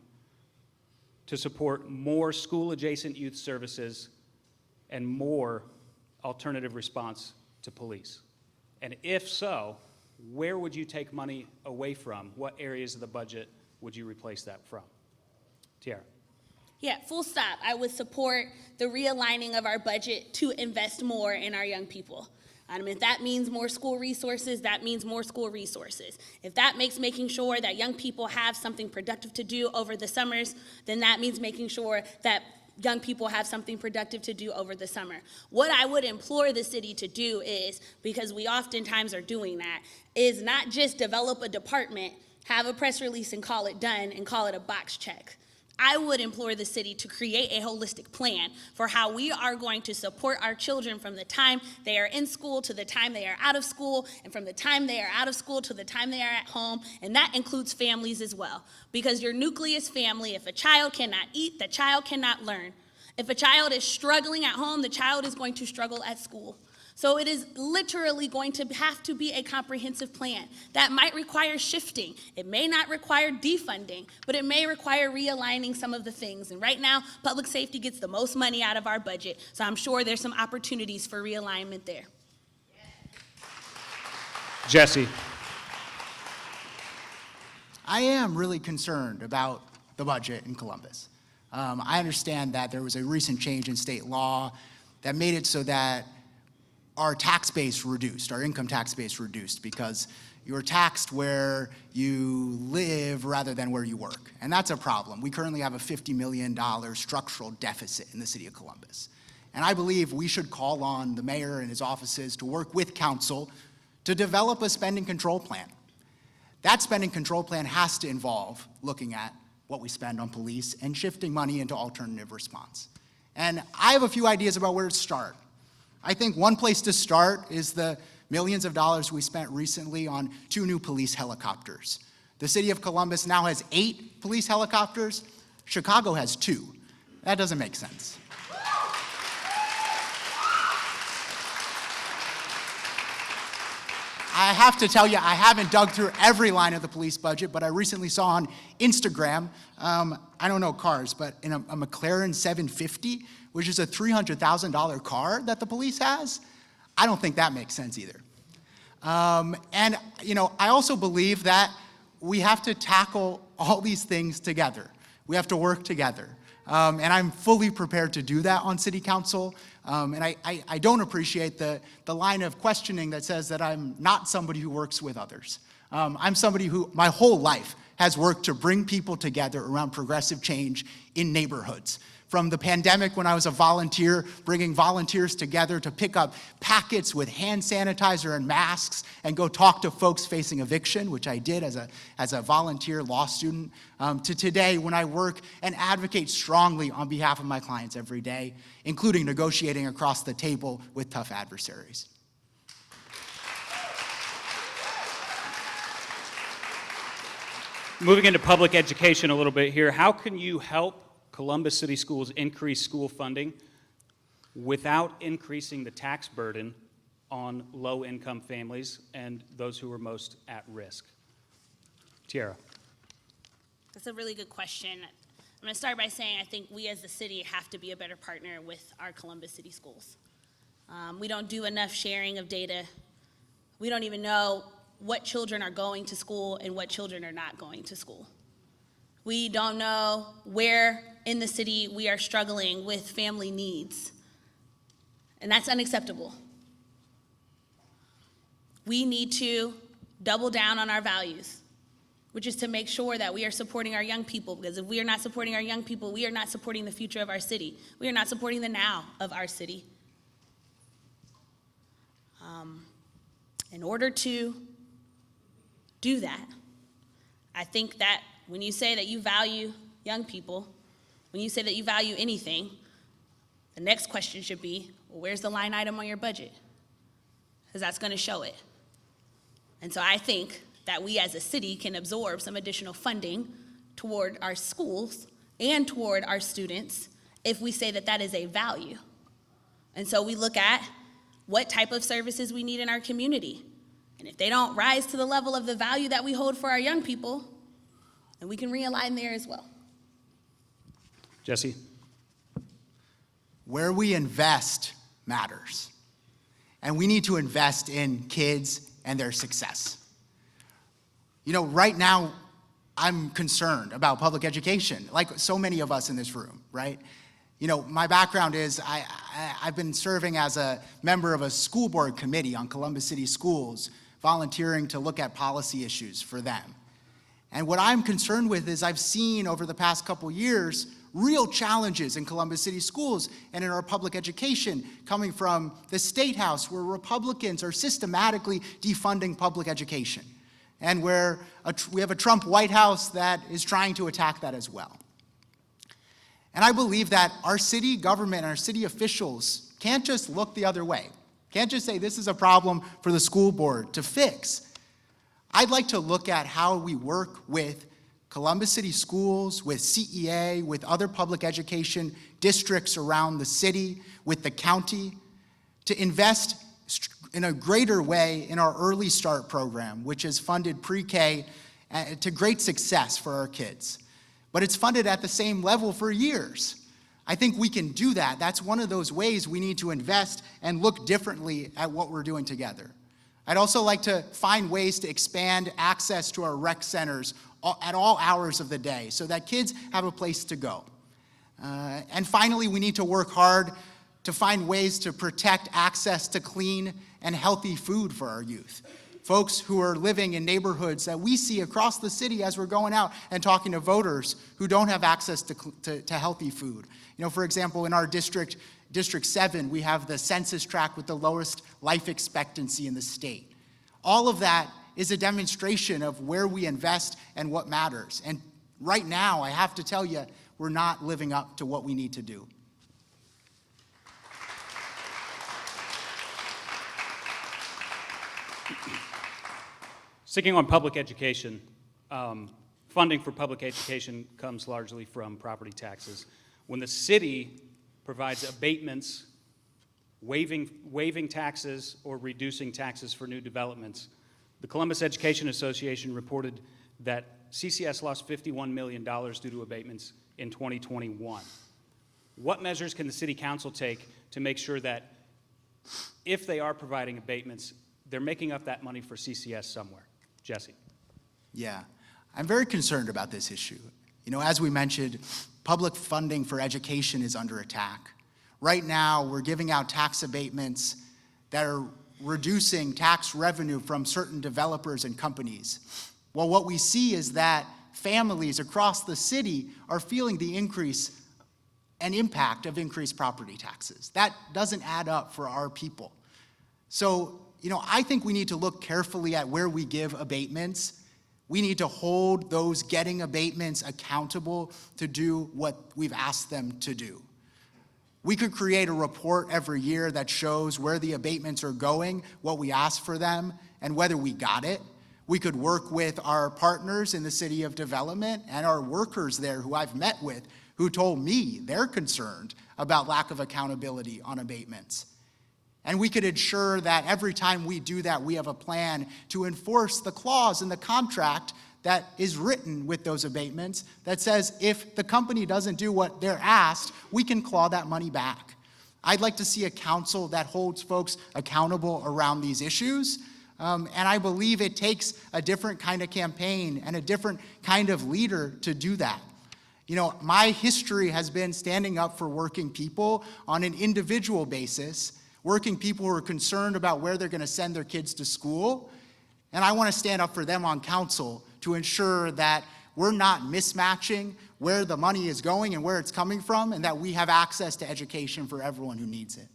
to support more school-adjacent youth services and more alternative response to police? And if so, where would you take money away from? What areas of the budget would you replace that from? Tiara. Yeah, full stop. I would support the realigning of our budget to invest more in our young people. If that means more school resources, that means more school resources. If that makes making sure that young people have something productive to do over the summers, then that means making sure that young people have something productive to do over the summer. What I would implore the city to do is, because we oftentimes are doing that, is not just develop a department, have a press release and call it done and call it a box check. I would implore the city to create a holistic plan for how we are going to support our children from the time they are in school to the time they are out of school, and from the time they are out of school to the time they are at home, and that includes families as well. Because your nucleus family, if a child cannot eat, the child cannot learn. If a child is struggling at home, the child is going to struggle at school. So it is literally going to have to be a comprehensive plan. That might require shifting. It may not require defunding, but it may require realigning some of the things. And right now, public safety gets the most money out of our budget, so I'm sure there's some opportunities for realignment there. Jesse. I am really concerned about the budget in Columbus. I understand that there was a recent change in state law that made it so that our tax base reduced, our income tax base reduced, because you're taxed where you live rather than where you work. And that's a problem. We currently have a $50 million structural deficit in the city of Columbus. And I believe we should call on the mayor and his offices to work with council to develop a spending control plan. That spending control plan has to involve looking at what we spend on police and shifting money into alternative response. And I have a few ideas about where to start. I think one place to start is the millions of dollars we spent recently on 2 new police helicopters. The city of Columbus now has 8 police helicopters. Chicago has 2. That doesn't make sense. I have to tell you, I haven't dug through every line of the police budget, but I recently saw on Instagram, I don't know cars, but in a McLaren 750, which is a $300,000 car that the police has, I don't think that makes sense either. And, you know, I also believe that we have to tackle all these things together. We have to work together. And I'm fully prepared to do that on city council. And I don't appreciate the line of questioning that says that I'm not somebody who works with others. I'm somebody who, my whole life, has worked to bring people together around progressive change in neighborhoods. From the pandemic when I was a volunteer, bringing volunteers together to pick up packets with hand sanitizer and masks and go talk to folks facing eviction, which I did as a volunteer law student, to today when I work and advocate strongly on behalf of my clients every day, including negotiating across the table with tough adversaries. Moving into public education a little bit here, how can you help Columbus City Schools increase school funding without increasing the tax burden on low-income families and those who are most at risk? Tiara. That's a really good question. I'm going to start by saying I think we as the city have to be a better partner with our Columbus City Schools. We don't do enough sharing of data. We don't even know what children are going to school and what children are not going to school. We don't know where in the city we are struggling with family needs, and that's unacceptable. We need to double down on our values, which is to make sure that we are supporting our young people, because if we are not supporting our young people, we are not supporting the future of our city. We are not supporting the now of our city. In order to do that, I think that when you say that you value young people, when you say that you value anything, the next question should be, well, where's the line item on your budget? Because that's going to show it. And so I think that we as a city can absorb some additional funding toward our schools and toward our students if we say that that is a value. And so we look at what type of services we need in our community. And if they don't rise to the level of the value that we hold for our young people, then we can realign there as well. Jesse? Where we invest matters. And we need to invest in kids and their success. You know, right now, I'm concerned about public education, like so many of us in this room, right? You know, my background is I've been serving as a member of a school board committee on Columbus City Schools, volunteering to look at policy issues for them. And what I'm concerned with is I've seen over the past couple years real challenges in Columbus City Schools and in our public education coming from the State House, where Republicans are systematically defunding public education, and where we have a Trump White House that is trying to attack that as well. And I believe that our city government and our city officials can't just look the other way, can't just say this is a problem for the school board to fix. I'd like to look at how we work with Columbus City Schools, with CEA, with other public education districts around the city, with the county, to invest in a greater way in our Early Start program, which has funded pre-K to great success for our kids. But it's funded at the same level for years. I think we can do that. That's one of those ways we need to invest and look differently at what we're doing together. I'd also like to find ways to expand access to our rec centers at all hours of the day so that kids have a place to go. And finally, we need to work hard to find ways to protect access to clean and healthy food for our youth. Folks who are living in neighborhoods that we see across the city as we're going out and talking to voters who don't have access to healthy food. You know, for example, in our District 7, we have the census tract with the lowest life expectancy in the state. All of that is a demonstration of where we invest and what matters. And right now, I have to tell you, we're not living up to what we need to do. Sticking on public education, funding for public education comes largely from property taxes. When the city provides abatements, waiving taxes or reducing taxes for new developments, the Columbus Education Association reported that CCS lost $51 million due to abatements in 2021. What measures can the City Council take to make sure that if they are providing abatements, they're making up that money for CCS somewhere? Jesse. Yeah, I'm very concerned about this issue. You know, as we mentioned, public funding for education is under attack. Right now, we're giving out tax abatements that are reducing tax revenue from certain developers and companies. Well, what we see is that families across the city are feeling the increase and impact of increased property taxes. That doesn't add up for our people. So, you know, I think we need to look carefully at where we give abatements. We need to hold those getting abatements accountable to do what we've asked them to do. We could create a report every year that shows where the abatements are going, what we asked for them, and whether we got it. We could work with our partners in the City of Development and our workers there who I've met with, who told me they're concerned about lack of accountability on abatements. And we could ensure that every time we do that, we have a plan to enforce the clause in the contract that is written with those abatements that says if the company doesn't do what they're asked, we can claw that money back. I'd like to see a council that holds folks accountable around these issues. And I believe it takes a different kind of campaign and a different kind of leader to do that. You know, my history has been standing up for working people on an individual basis, working people who are concerned about where they're going to send their kids to school. And I want to stand up for them on council to ensure that we're not mismatching where the money is going and where it's coming from, and that we have access to education for everyone who needs it.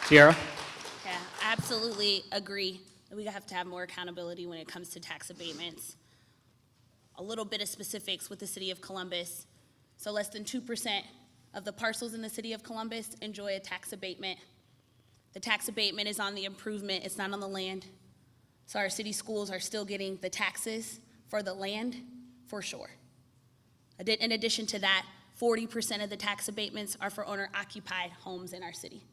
Tiara? Yeah, I absolutely agree that we have to have more accountability when it comes to tax abatements. A little bit of specifics with the City of Columbus. So less than 2% of the parcels in the City of Columbus enjoy a tax abatement. The tax abatement is on the improvement, it's not on the land. So our city schools are still getting the taxes for the land, for sure. In addition to that, 40% of the tax abatements are for owner-occupied homes in our city.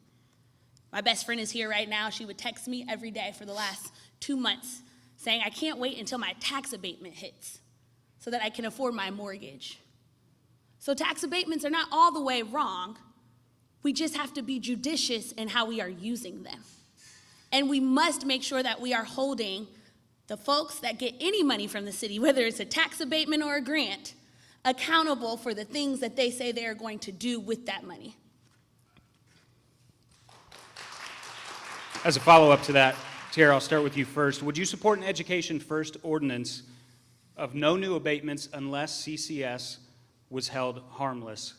My best friend is here right now. She would text me every day for the last 2 months saying, I can't wait until my tax abatement hits so that I can afford my mortgage. So tax abatements are not all the way wrong. We just have to be judicious in how we are using them. And we must make sure that we are holding the folks that get any money from the city, whether it's a tax abatement or a grant, accountable for the things that they say they are going to do with that money. As a follow-up to that, Tiara, I'll start with you first. Would you support an education first ordinance of no new abatements unless CCS was held harmless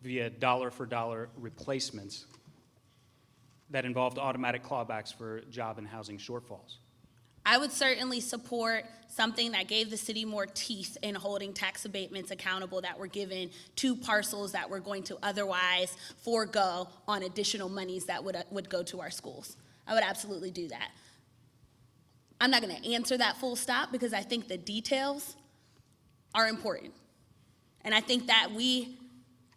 via dollar-for-dollar replacements that involved automatic clawbacks for job and housing shortfalls? I would certainly support something that gave the city more teeth in holding tax abatements accountable that were given to parcels that were going to otherwise forego on additional monies that would go to our schools. I would absolutely do that. I'm not going to answer that full stop because I think the details are important. And I think that we,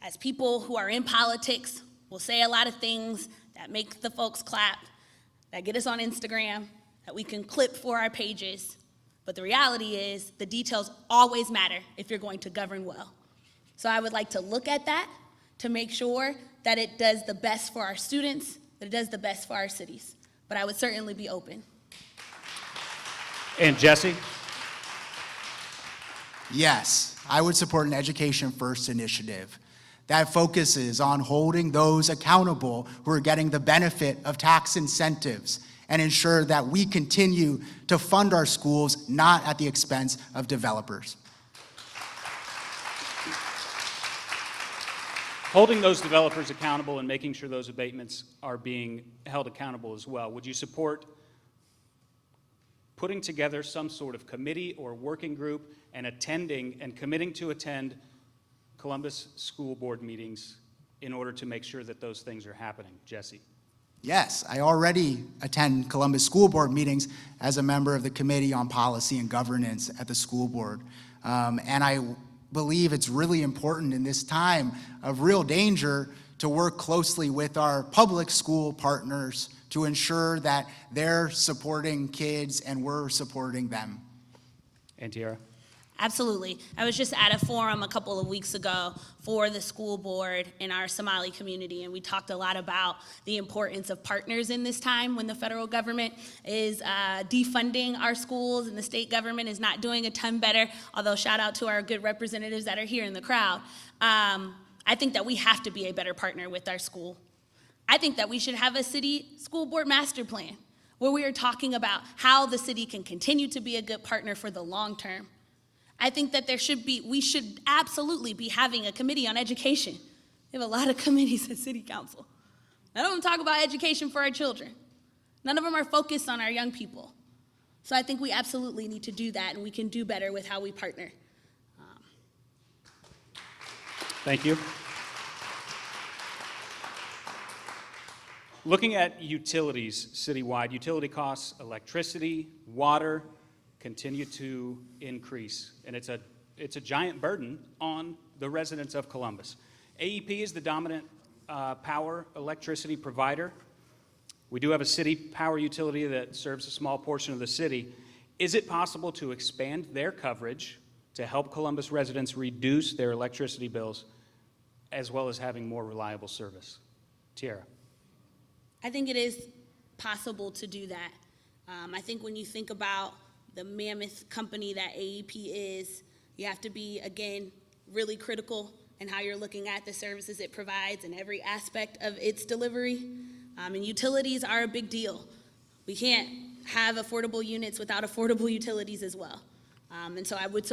as people who are in politics, will say a lot of things that make the folks clap, that get us on Instagram, that we can clip for our pages. But the reality is the details always matter if you're going to govern well. So I would like to look at that to make sure that it does the best for our students, that it does the best for our cities. But I would certainly be open. And Jesse? Yes, I would support an Education First initiative that focuses on holding those accountable who are getting the benefit of tax incentives and ensure that we continue to fund our schools, not at the expense of developers. Holding those developers accountable and making sure those abatements are being held accountable as well. Would you support putting together some sort of committee or working group and attending and committing to attend Columbus School Board meetings in order to make sure that those things are happening? Jesse? Yes, I already attend Columbus School Board meetings as a member of the Committee on Policy and Governance at the school board. And I believe it's really important in this time of real danger to work closely with our public school partners to ensure that they're supporting kids and we're supporting them. And Tiara? Absolutely. I was just at a forum a couple of weeks ago for the school board in our Somali community, and we talked a lot about the importance of partners in this time when the federal government is defunding our schools and the state government is not doing a ton better, although shout out to our good representatives that are here in the crowd. I think that we have to be a better partner with our school. I think that we should have a city school board master plan where we are talking about how the city can continue to be a good partner for the long term. I think that we should absolutely be having a committee on education. We have a lot of committees at city council. None of them talk about education for our children. None of them are focused on our young people. So I think we absolutely need to do that, and we can do better with how we partner. Thank you. Looking at utilities citywide, utility costs, electricity, water, continue to increase, and it's a giant burden on the residents of Columbus. AEP is the dominant power electricity provider. We do have a city power utility that serves a small portion of the city. Is it possible to expand their coverage to help Columbus residents reduce their electricity bills, as well as having more reliable service? Tiara? I think it is possible to do that. I think when you think about the mammoth company that AEP is, you have to be, again, really critical in how you're looking at the services it provides and every aspect of its delivery. And utilities are a big deal. We can't have affordable units without affordable utilities as well. And so I would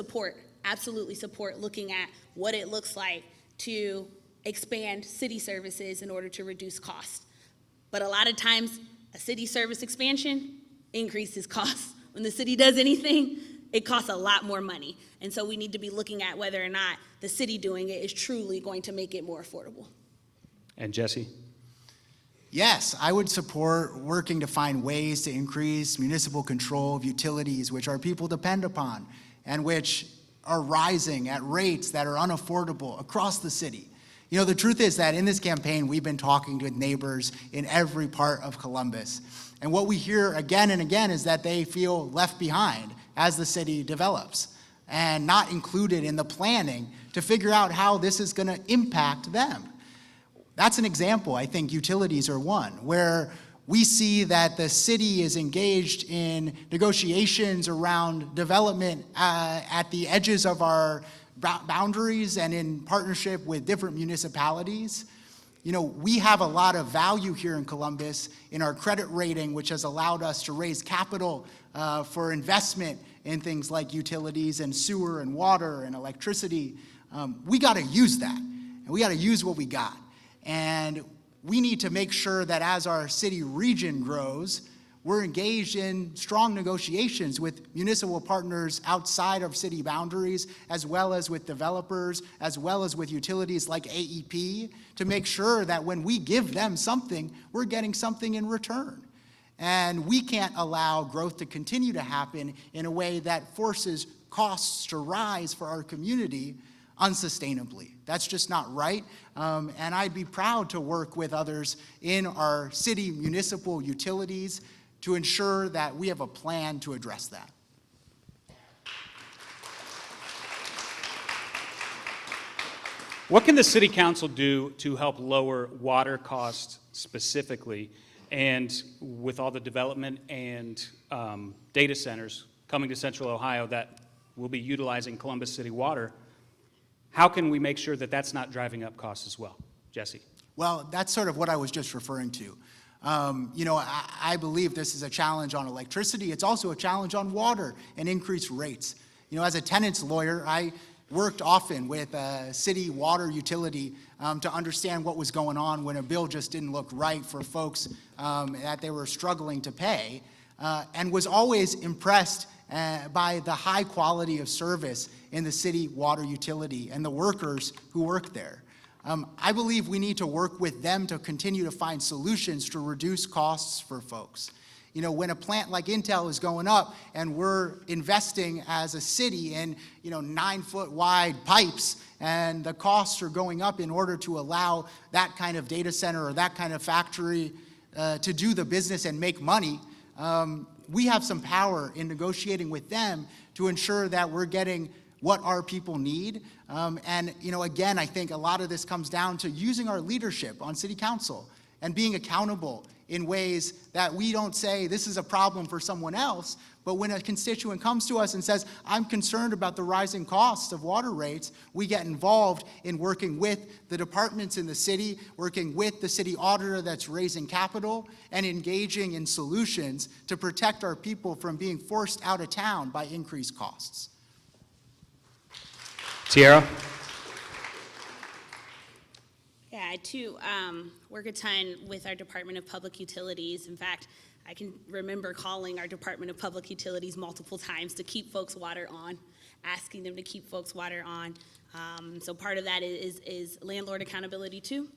absolutely support looking at what it looks like to expand city services in order to reduce costs. But a lot of times, a city service expansion increases costs. When the city does anything, it costs a lot more money. And so we need to be looking at whether or not the city doing it is truly going to make it more affordable. And Jesse? Yes, I would support working to find ways to increase municipal control of utilities, which our people depend upon, and which are rising at rates that are unaffordable across the city. You know, the truth is that in this campaign, we've been talking with neighbors in every part of Columbus. And what we hear again and again is that they feel left behind as the city develops and not included in the planning to figure out how this is going to impact them. That's an example. I think utilities are one, where we see that the city is engaged in negotiations around development at the edges of our boundaries and in partnership with different municipalities. You know, we have a lot of value here in Columbus in our credit rating, which has allowed us to raise capital for investment in things like utilities and sewer and water and electricity. We got to use that, and we got to use what we got. And we need to make sure that as our city region grows, we're engaged in strong negotiations with municipal partners outside of city boundaries, as well as with developers, as well as with utilities like AEP, to make sure that when we give them something, we're getting something in return. And we can't allow growth to continue to happen in a way that forces costs to rise for our community unsustainably. That's just not right. And I'd be proud to work with others in our city municipal utilities to ensure that we have a plan to address that. What can the city council do to help lower water costs specifically? And with all the development and data centers coming to Central Ohio that will be utilizing Columbus City water, how can we make sure that that's not driving up costs as well? Jesse? Well, that's sort of what I was just referring to. You know, I believe this is a challenge on electricity. It's also a challenge on water and increased rates. You know, as a tenants lawyer, I worked often with a city water utility to understand what was going on when a bill just didn't look right for folks that they were struggling to pay, and was always impressed by the high quality of service in the city water utility and the workers who work there. I believe we need to work with them to continue to find solutions to reduce costs for folks. when a plant like Intel is going up and we're investing as a city in, 9-foot wide pipes, and the costs are going up in order to allow that kind of data center or that kind of factory to do the business and make money, we have some power in negotiating with them to ensure that we're getting what our people need. And again, I think a lot of this comes down to using our leadership on city council and being accountable in ways that we don't say this is a problem for someone else, but when a constituent comes to us and says, I'm concerned about the rising costs of water rates, we get involved in working with the departments in the city, working with the city auditor that's raising capital, and engaging in solutions to protect our people from being forced out of town by increased costs. Tiara? Yeah, I too work a ton with our Department of Public Utilities. In fact, I can remember calling our Department of Public Utilities multiple times to keep folks' water on, asking them to keep folks' water on. So part of that is landlord accountability too,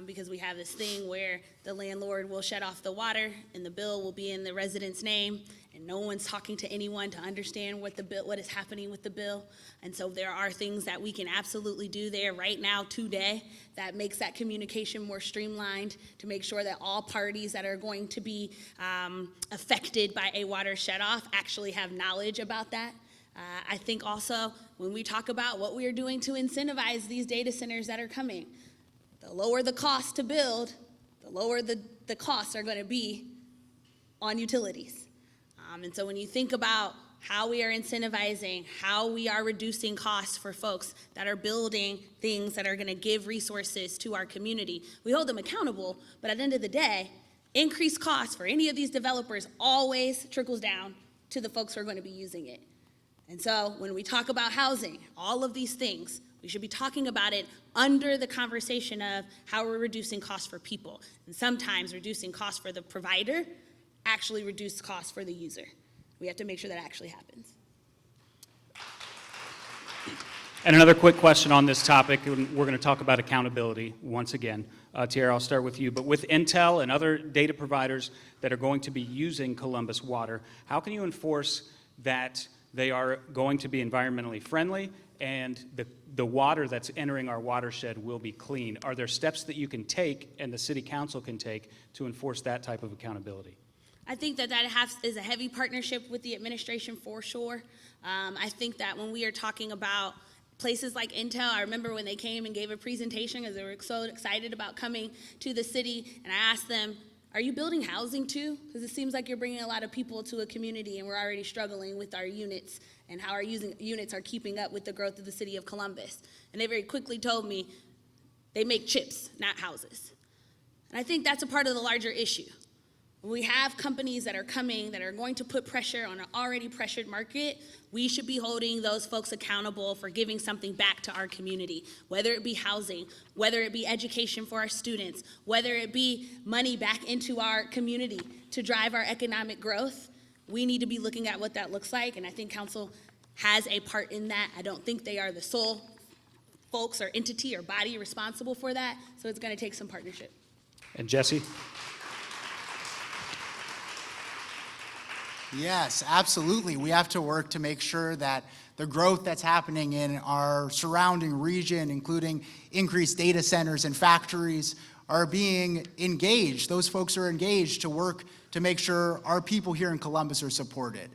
because we have this thing where the landlord will shut off the water and the bill will be in the resident's name, and no one's talking to anyone to understand what is happening with the bill. And so there are things that we can absolutely do there right now today that makes that communication more streamlined, to make sure that all parties that are going to be affected by a water shutoff actually have knowledge about that. I think also when we talk about what we are doing to incentivize these data centers that are coming, the lower the cost to build, the lower the costs are going to be on utilities. And so when you think about how we are incentivizing, how we are reducing costs for folks that are building things that are going to give resources to our community, we hold them accountable, but at the end of the day, increased costs for any of these developers always trickles down to the folks who are going to be using it. And so when we talk about housing, all of these things, we should be talking about it under the conversation of how we're reducing costs for people. And sometimes reducing costs for the provider actually reduce costs for the user. We have to make sure that actually happens. And another quick question on this topic, and we're going to talk about accountability once again. Tiara, I'll start with you. But with Intel and other data providers that are going to be using Columbus water, how can you enforce that they are going to be environmentally friendly and the water that's entering our watershed will be clean? Are there steps that you can take and the city council can take to enforce that type of accountability? I think that is a heavy partnership with the administration for sure. I think that when we are talking about places like Intel, I remember when they came and gave a presentation because they were so excited about coming to the city, and I asked them, are you building housing too? Because it seems like you're bringing a lot of people to a community and we're already struggling with our units and how our units are keeping up with the growth of the city of Columbus. And they very quickly told me they make chips, not houses. And I think that's a part of the larger issue. We have companies that are coming that are going to put pressure on an already pressured market. We should be holding those folks accountable for giving something back to our community, whether it be housing, whether it be education for our students, whether it be money back into our community to drive our economic growth. We need to be looking at what that looks like, and I think council has a part in that. I don't think they are the sole folks or entity or body responsible for that, so it's going to take some partnership. And Jesse? Yes, absolutely. We have to work to make sure that the growth that's happening in our surrounding region, including increased data centers and factories, are being engaged. Those folks are engaged to work to make sure our people here in Columbus are supported.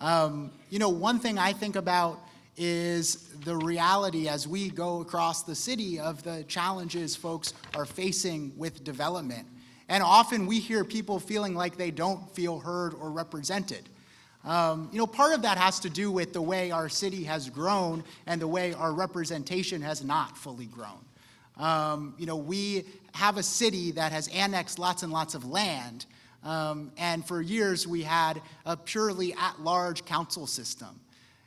One thing I think about is the reality as we go across the city of the challenges folks are facing with development. And often we hear people feeling like they don't feel heard or represented. Part of that has to do with the way our city has grown and the way our representation has not fully grown. We have a city that has annexed lots and lots of land, and for years we had a purely at-large council system.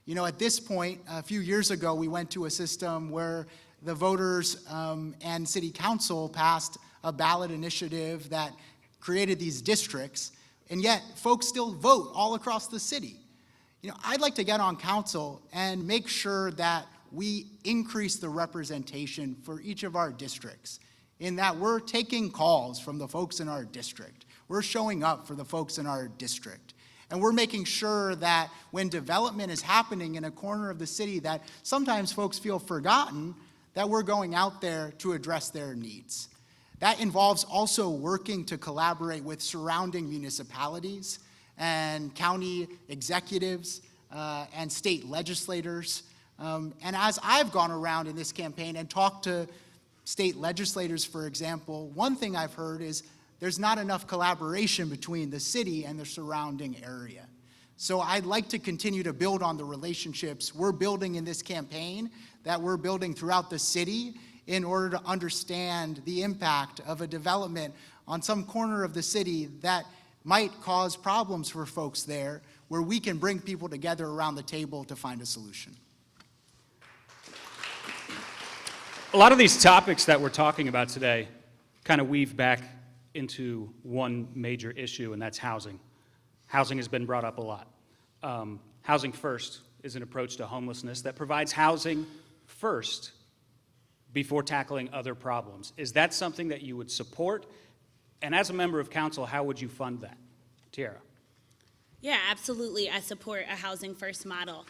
At this point, a few years ago, we went to a system where the voters and city council passed a ballot initiative that created these districts, and yet folks still vote all across the city. I'd like to get on council and make sure that we increase the representation for each of our districts, in that we're taking calls from the folks in our district. We're showing up for the folks in our district. And we're making sure that when development is happening in a corner of the city that sometimes folks feel forgotten, that we're going out there to address their needs. That involves also working to collaborate with surrounding municipalities and county executives and state legislators. And as I've gone around in this campaign and talked to state legislators, for example, one thing I've heard is there's not enough collaboration between the city and the surrounding area. So I'd like to continue to build on the relationships we're building in this campaign, that we're building throughout the city, in order to understand the impact of a development on some corner of the city that might cause problems for folks there, where we can bring people together around the table to find a solution. A lot of these topics that we're talking about today kind of weave back into one major issue, and that's housing. Housing has been brought up a lot. Housing First is an approach to homelessness that provides housing first before tackling other problems. Is that something that you would support? And as a member of council, how would you fund that? Tiara. Yeah, absolutely. I support a housing first model.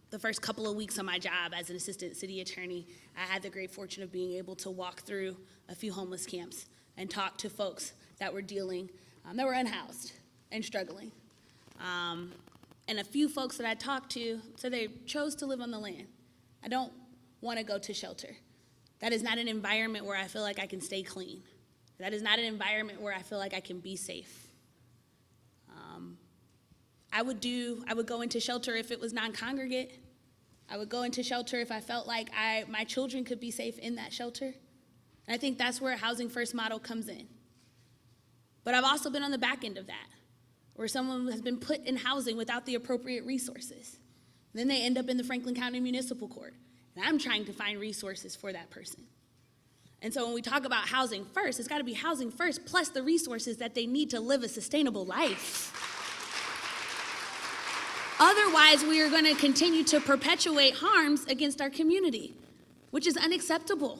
The first couple of weeks of my job as an assistant city attorney, I had the great fortune of being able to walk through a few homeless camps and talk to folks that were that were unhoused and struggling. And a few folks that I talked to said they chose to live on the land. I don't want to go to shelter. That is not an environment where I feel like I can stay clean. That is not an environment where I feel like I can be safe. I would go into shelter if it was non-congregate. I would go into shelter if I felt like my children could be safe in that shelter. And I think that's where a housing first model comes in. But I've also been on the back end of that, where someone has been put in housing without the appropriate resources. Then they end up in the Franklin County Municipal Court, and I'm trying to find resources for that person. And so when we talk about housing first, it's got to be housing first plus the resources that they need to live a sustainable life. Otherwise, we are going to continue to perpetuate harms against our community, which is unacceptable.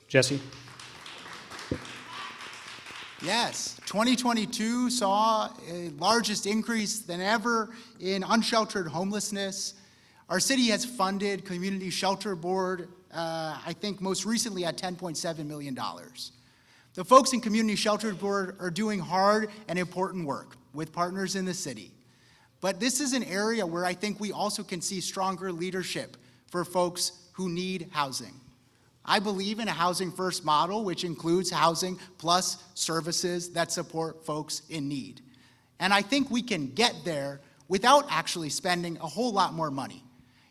Jesse? Yes, 2022 saw a largest increase than ever in unsheltered homelessness. Our city has funded Community Shelter Board, I think most recently at $10.7 million. The folks in Community Shelter Board are doing hard and important work with partners in the city. But this is an area where I think we also can see stronger leadership for folks who need housing. I believe in a housing first model, which includes housing plus services that support folks in need. And I think we can get there without actually spending a whole lot more money.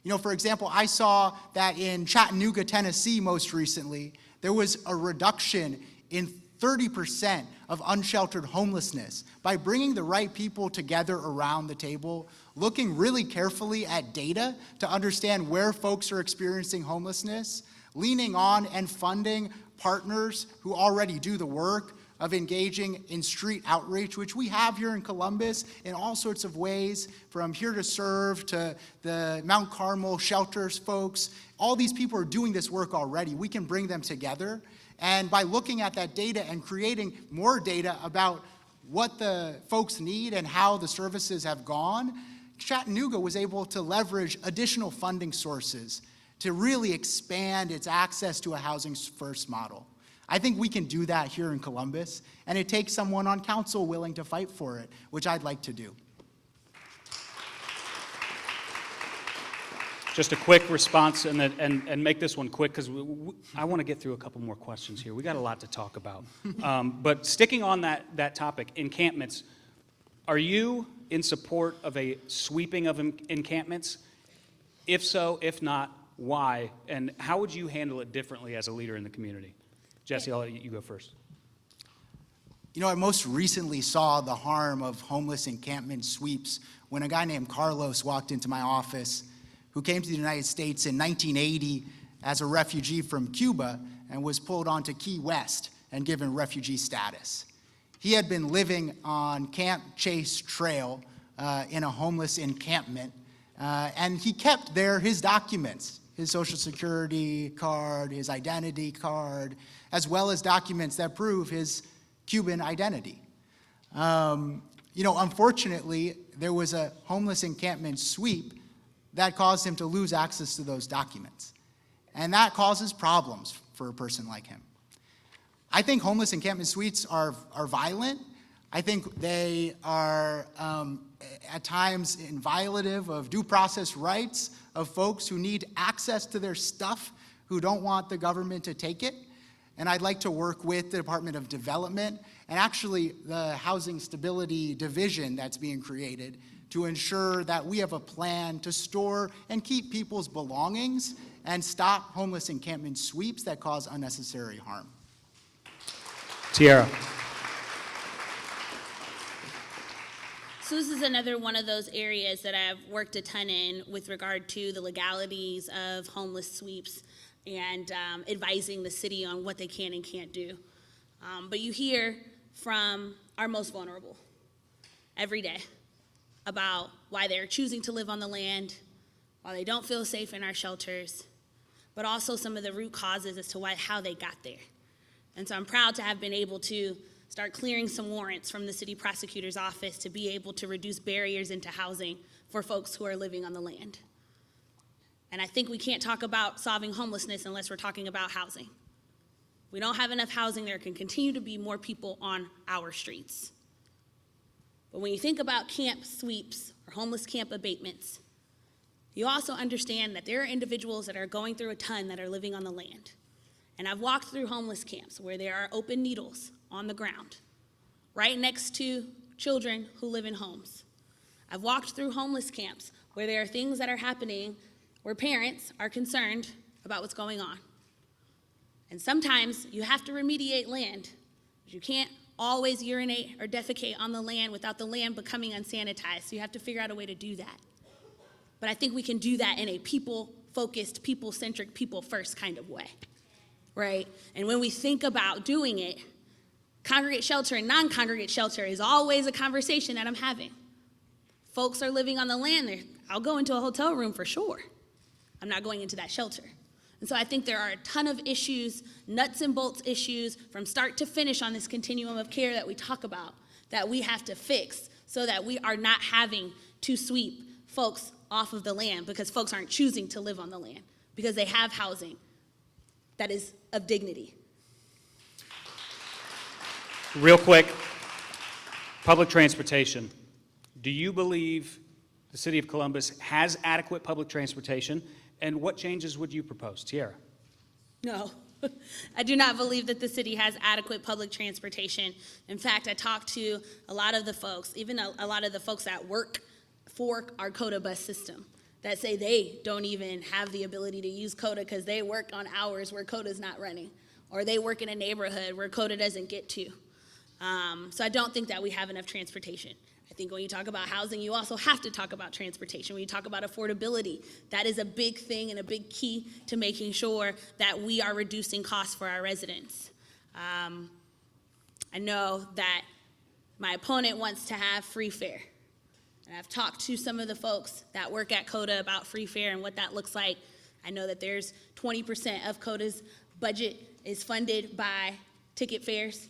You know, for example, I saw that in Chattanooga, Tennessee most recently, there was a reduction in 30% of unsheltered homelessness by bringing the right people together around the table, looking really carefully at data to understand where folks are experiencing homelessness, leaning on and funding partners who already do the work of engaging in street outreach, which we have here in Columbus in all sorts of ways, from Here to Serve to the Mount Carmel shelters folks. All these people are doing this work already. We can bring them together. And by looking at that data and creating more data about what the folks need and how the services have gone, Chattanooga was able to leverage additional funding sources to really expand its access to a housing first model. I think we can do that here in Columbus, and it takes someone on council willing to fight for it, which I'd like to do. Just a quick response, and make this one quick, because I want to get through a couple more questions here. We got a lot to talk about. But sticking on that topic, encampments, are you in support of a sweeping of encampments? If so, if not, why? And how would you handle it differently as a leader in the community? Jesse, I'll let you go first. You know, I most recently saw the harm of homeless encampment sweeps when a guy named Carlos walked into my office, who came to the United States in 1980 as a refugee from Cuba and was pulled onto Key West and given refugee status. He had been living on Camp Chase Trail in a homeless encampment, and he kept there his documents, his social security card, his identity card, as well as documents that prove his Cuban identity. Unfortunately, there was a homeless encampment sweep that caused him to lose access to those documents. And that causes problems for a person like him. I think homeless encampment sweeps are violent. I think they are at times violative of due process rights of folks who need access to their stuff, who don't want the government to take it. And I'd like to work with the Department of Development and actually the Housing Stability Division that's being created to ensure that we have a plan to store and keep people's belongings and stop homeless encampment sweeps that cause unnecessary harm. Tiara. So this is another one of those areas that I've worked a ton in with regard to the legalities of homeless sweeps and advising the city on what they can and can't do. But you hear from our most vulnerable every day about why they're choosing to live on the land, why they don't feel safe in our shelters, but also some of the root causes as to how they got there. And so I'm proud to have been able to start clearing some warrants from the city prosecutor's office to be able to reduce barriers into housing for folks who are living on the land. And I think we can't talk about solving homelessness unless we're talking about housing. We don't have enough housing. There can continue to be more people on our streets. But when you think about camp sweeps or homeless camp abatements, you also understand that there are individuals that are going through a ton that are living on the land. And I've walked through homeless camps where there are open needles on the ground, right next to children who live in homes. I've walked through homeless camps where there are things that are happening where parents are concerned about what's going on. And sometimes you have to remediate land. You can't always urinate or defecate on the land without the land becoming unsanitized. So you have to figure out a way to do that. But I think we can do that in a people-focused, people-centric, people-first kind of way, right? And when we think about doing it, congregate shelter and non-congregate shelter is always a conversation that I'm having. Folks are living on the land there. I'll go into a hotel room for sure. I'm not going into that shelter. And so I think there are a ton of issues, nuts and bolts issues, from start to finish on this continuum of care that we talk about, that we have to fix so that we are not having to sweep folks off of the land because folks aren't choosing to live on the land because they have housing that is of dignity. Real quick, public transportation. Do you believe the city of Columbus has adequate public transportation? And what changes would you propose? Tiara. No, I do not believe that the city has adequate public transportation. In fact, I talked to a lot of the folks, even a lot of the folks that work for our CODA bus system, that say they don't even have the ability to use CODA because they work on hours where CODA's not running, or they work in a neighborhood where CODA doesn't get to. So I don't think that we have enough transportation. I think when you talk about housing, you also have to talk about transportation. When you talk about affordability, that is a big thing and a big key to making sure that we are reducing costs for our residents. I know that my opponent wants to have free fare. And I've talked to some of the folks that work at CODA about free fare and what that looks like. I know that there's 20% of CODA's budget is funded by ticket fares.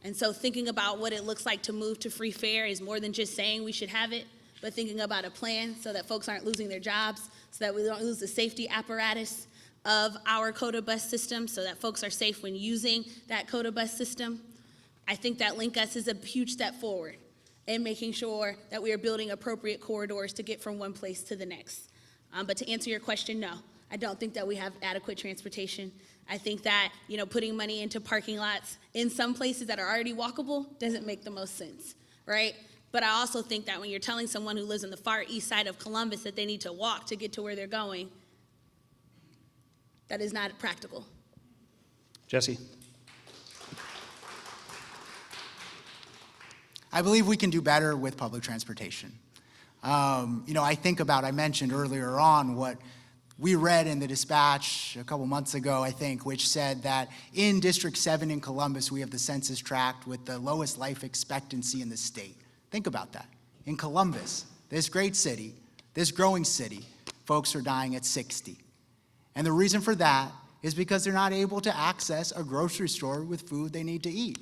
And so thinking about what it looks like to move to free fare is more than just saying we should have it, but thinking about a plan so that folks aren't losing their jobs, so that we don't lose the safety apparatus of our CODA bus system, so that folks are safe when using that CODA bus system. I think that Link Us is a huge step forward in making sure that we are building appropriate corridors to get from one place to the next. But to answer your question, no, I don't think that we have adequate transportation. I think that, putting money into parking lots in some places that are already walkable doesn't make the most sense, right? But I also think that when you're telling someone who lives on the far east side of Columbus that they need to walk to get to where they're going, that is not practical. Jesse. I believe we can do better with public transportation. I mentioned earlier on what we read in the Dispatch a couple months ago, I think, which said that in District 7 in Columbus, we have the census tract with the lowest life expectancy in the state. Think about that. In Columbus, this great city, this growing city, folks are dying at 60. And the reason for that is because they're not able to access a grocery store with food they need to eat.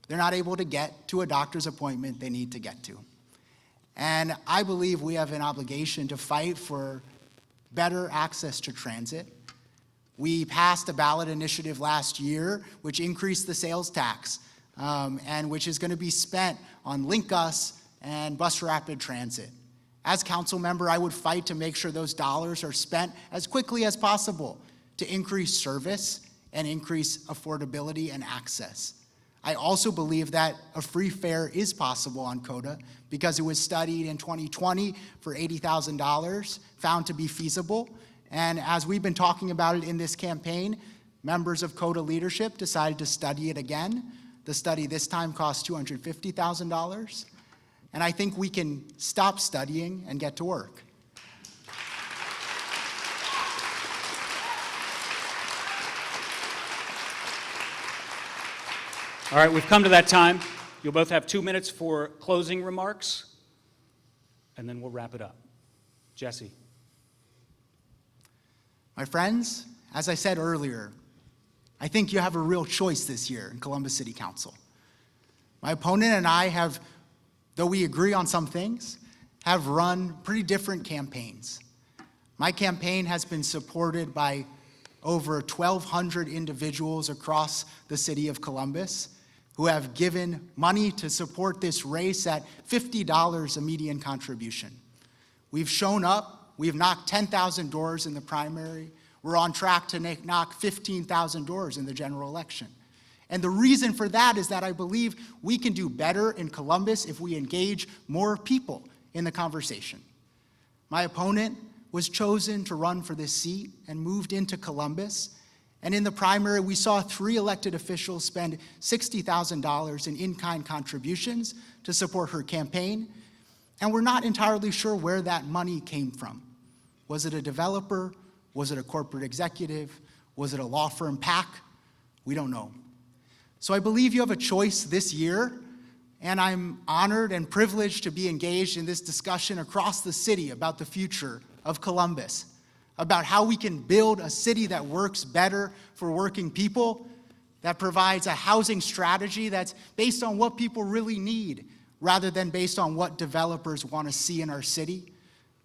They're not able to get to a doctor's appointment they need to get to. And I believe we have an obligation to fight for better access to transit. We passed a ballot initiative last year which increased the sales tax and which is going to be spent on Link Us and bus rapid transit. As council member, I would fight to make sure those dollars are spent as quickly as possible to increase service and increase affordability and access. I also believe that a free fare is possible on CODA because it was studied in 2020 for $80,000, found to be feasible. And as we've been talking about it in this campaign, members of CODA leadership decided to study it again. The study this time cost $250,000. And I think we can stop studying and get to work. All right, we've come to that time. You'll both have 2 minutes for closing remarks, and then we'll wrap it up. Jesse. My friends, as I said earlier, I think you have a real choice this year in Columbus City Council. My opponent and I have, though we agree on some things, have run pretty different campaigns. My campaign has been supported by over 1,200 individuals across the city of Columbus who have given money to support this race at $50 a median contribution. We've shown up, we've knocked 10,000 doors in the primary, we're on track to knock 15,000 doors in the general election. And the reason for that is that I believe we can do better in Columbus if we engage more people in the conversation. My opponent was chosen to run for this seat and moved into Columbus. And in the primary, we saw 3 elected officials spend $60,000 in in-kind contributions to support her campaign. And we're not entirely sure where that money came from. Was it a developer? Was it a corporate executive? Was it a law firm PAC? We don't know. So I believe you have a choice this year, and I'm honored and privileged to be engaged in this discussion across the city about the future of Columbus, about how we can build a city that works better for working people, that provides a housing strategy that's based on what people really need, rather than based on what developers want to see in our city,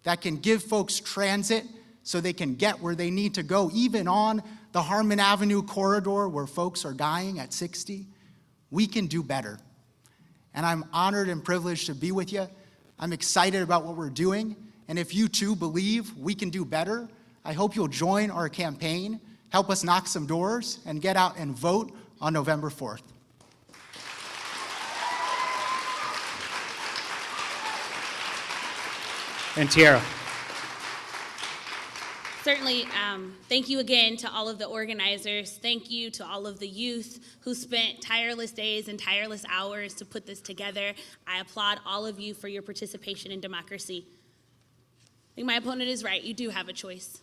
that can give folks transit so they can get where they need to go, even on the Harmon Avenue corridor where folks are dying at 60. We can do better. And I'm honored and privileged to be with you. I'm excited about what we're doing. And if you too believe we can do better, I hope you'll join our campaign, help us knock some doors, and get out and vote on November 4th. And Tiara. Certainly, thank you again to all of the organizers. Thank you to all of the youth who spent tireless days and tireless hours to put this together. I applaud all of you for your participation in democracy. I think my opponent is right. You do have a choice.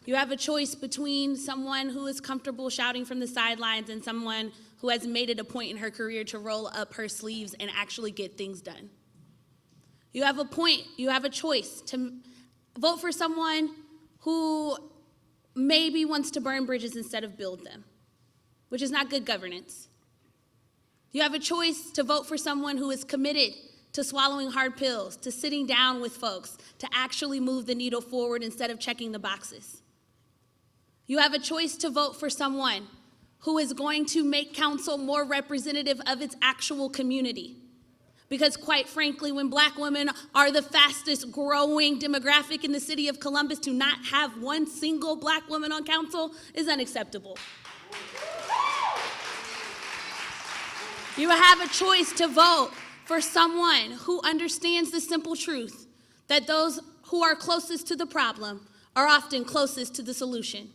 You have a choice between someone who is comfortable shouting from the sidelines and someone who has made it a point in her career to roll up her sleeves and actually get things done. You have a choice to vote for someone who maybe wants to burn bridges instead of build them, which is not good governance. You have a choice to vote for someone who is committed to swallowing hard pills, to sitting down with folks, to actually move the needle forward instead of checking the boxes. You have a choice to vote for someone who is going to make council more representative of its actual community. Because quite frankly, when Black women are the fastest growing demographic in the city of Columbus, to not have one single Black woman on council is unacceptable. You have a choice to vote for someone who understands the simple truth that those who are closest to the problem are often closest to the solution.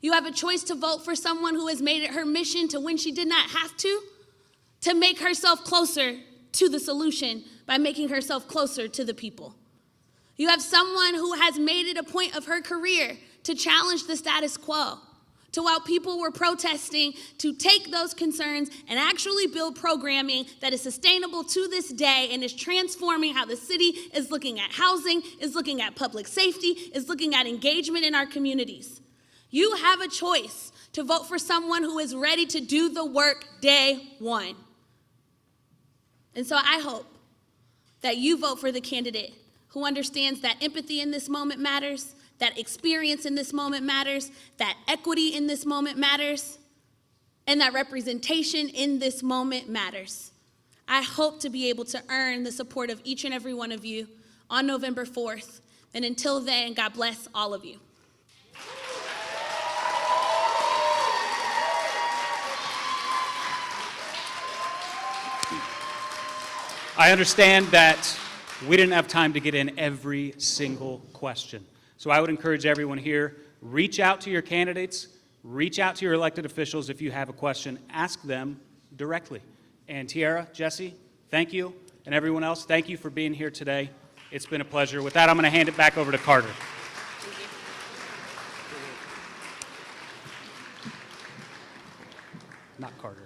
You have a choice to vote for someone who has made it her mission to, when she did not have to make herself closer to the solution by making herself closer to the people. You have someone who has made it a point of her career to challenge the status quo, to while people were protesting, to take those concerns and actually build programming that is sustainable to this day and is transforming how the city is looking at housing, is looking at public safety, is looking at engagement in our communities. You have a choice to vote for someone who is ready to do the work day one. And so I hope that you vote for the candidate who understands that empathy in this moment matters, that experience in this moment matters, that equity in this moment matters, and that representation in this moment matters. I hope to be able to earn the support of each and every one of you on November 4th. And until then, God bless all of you. I understand that we didn't have time to get in every single question. So I would encourage everyone here, reach out to your candidates, reach out to your elected officials if you have a question, ask them directly. And Tiara, Jesse, thank you. And everyone else, thank you for being here today. It's been a pleasure. With that, I'm going to hand it back over to Carter.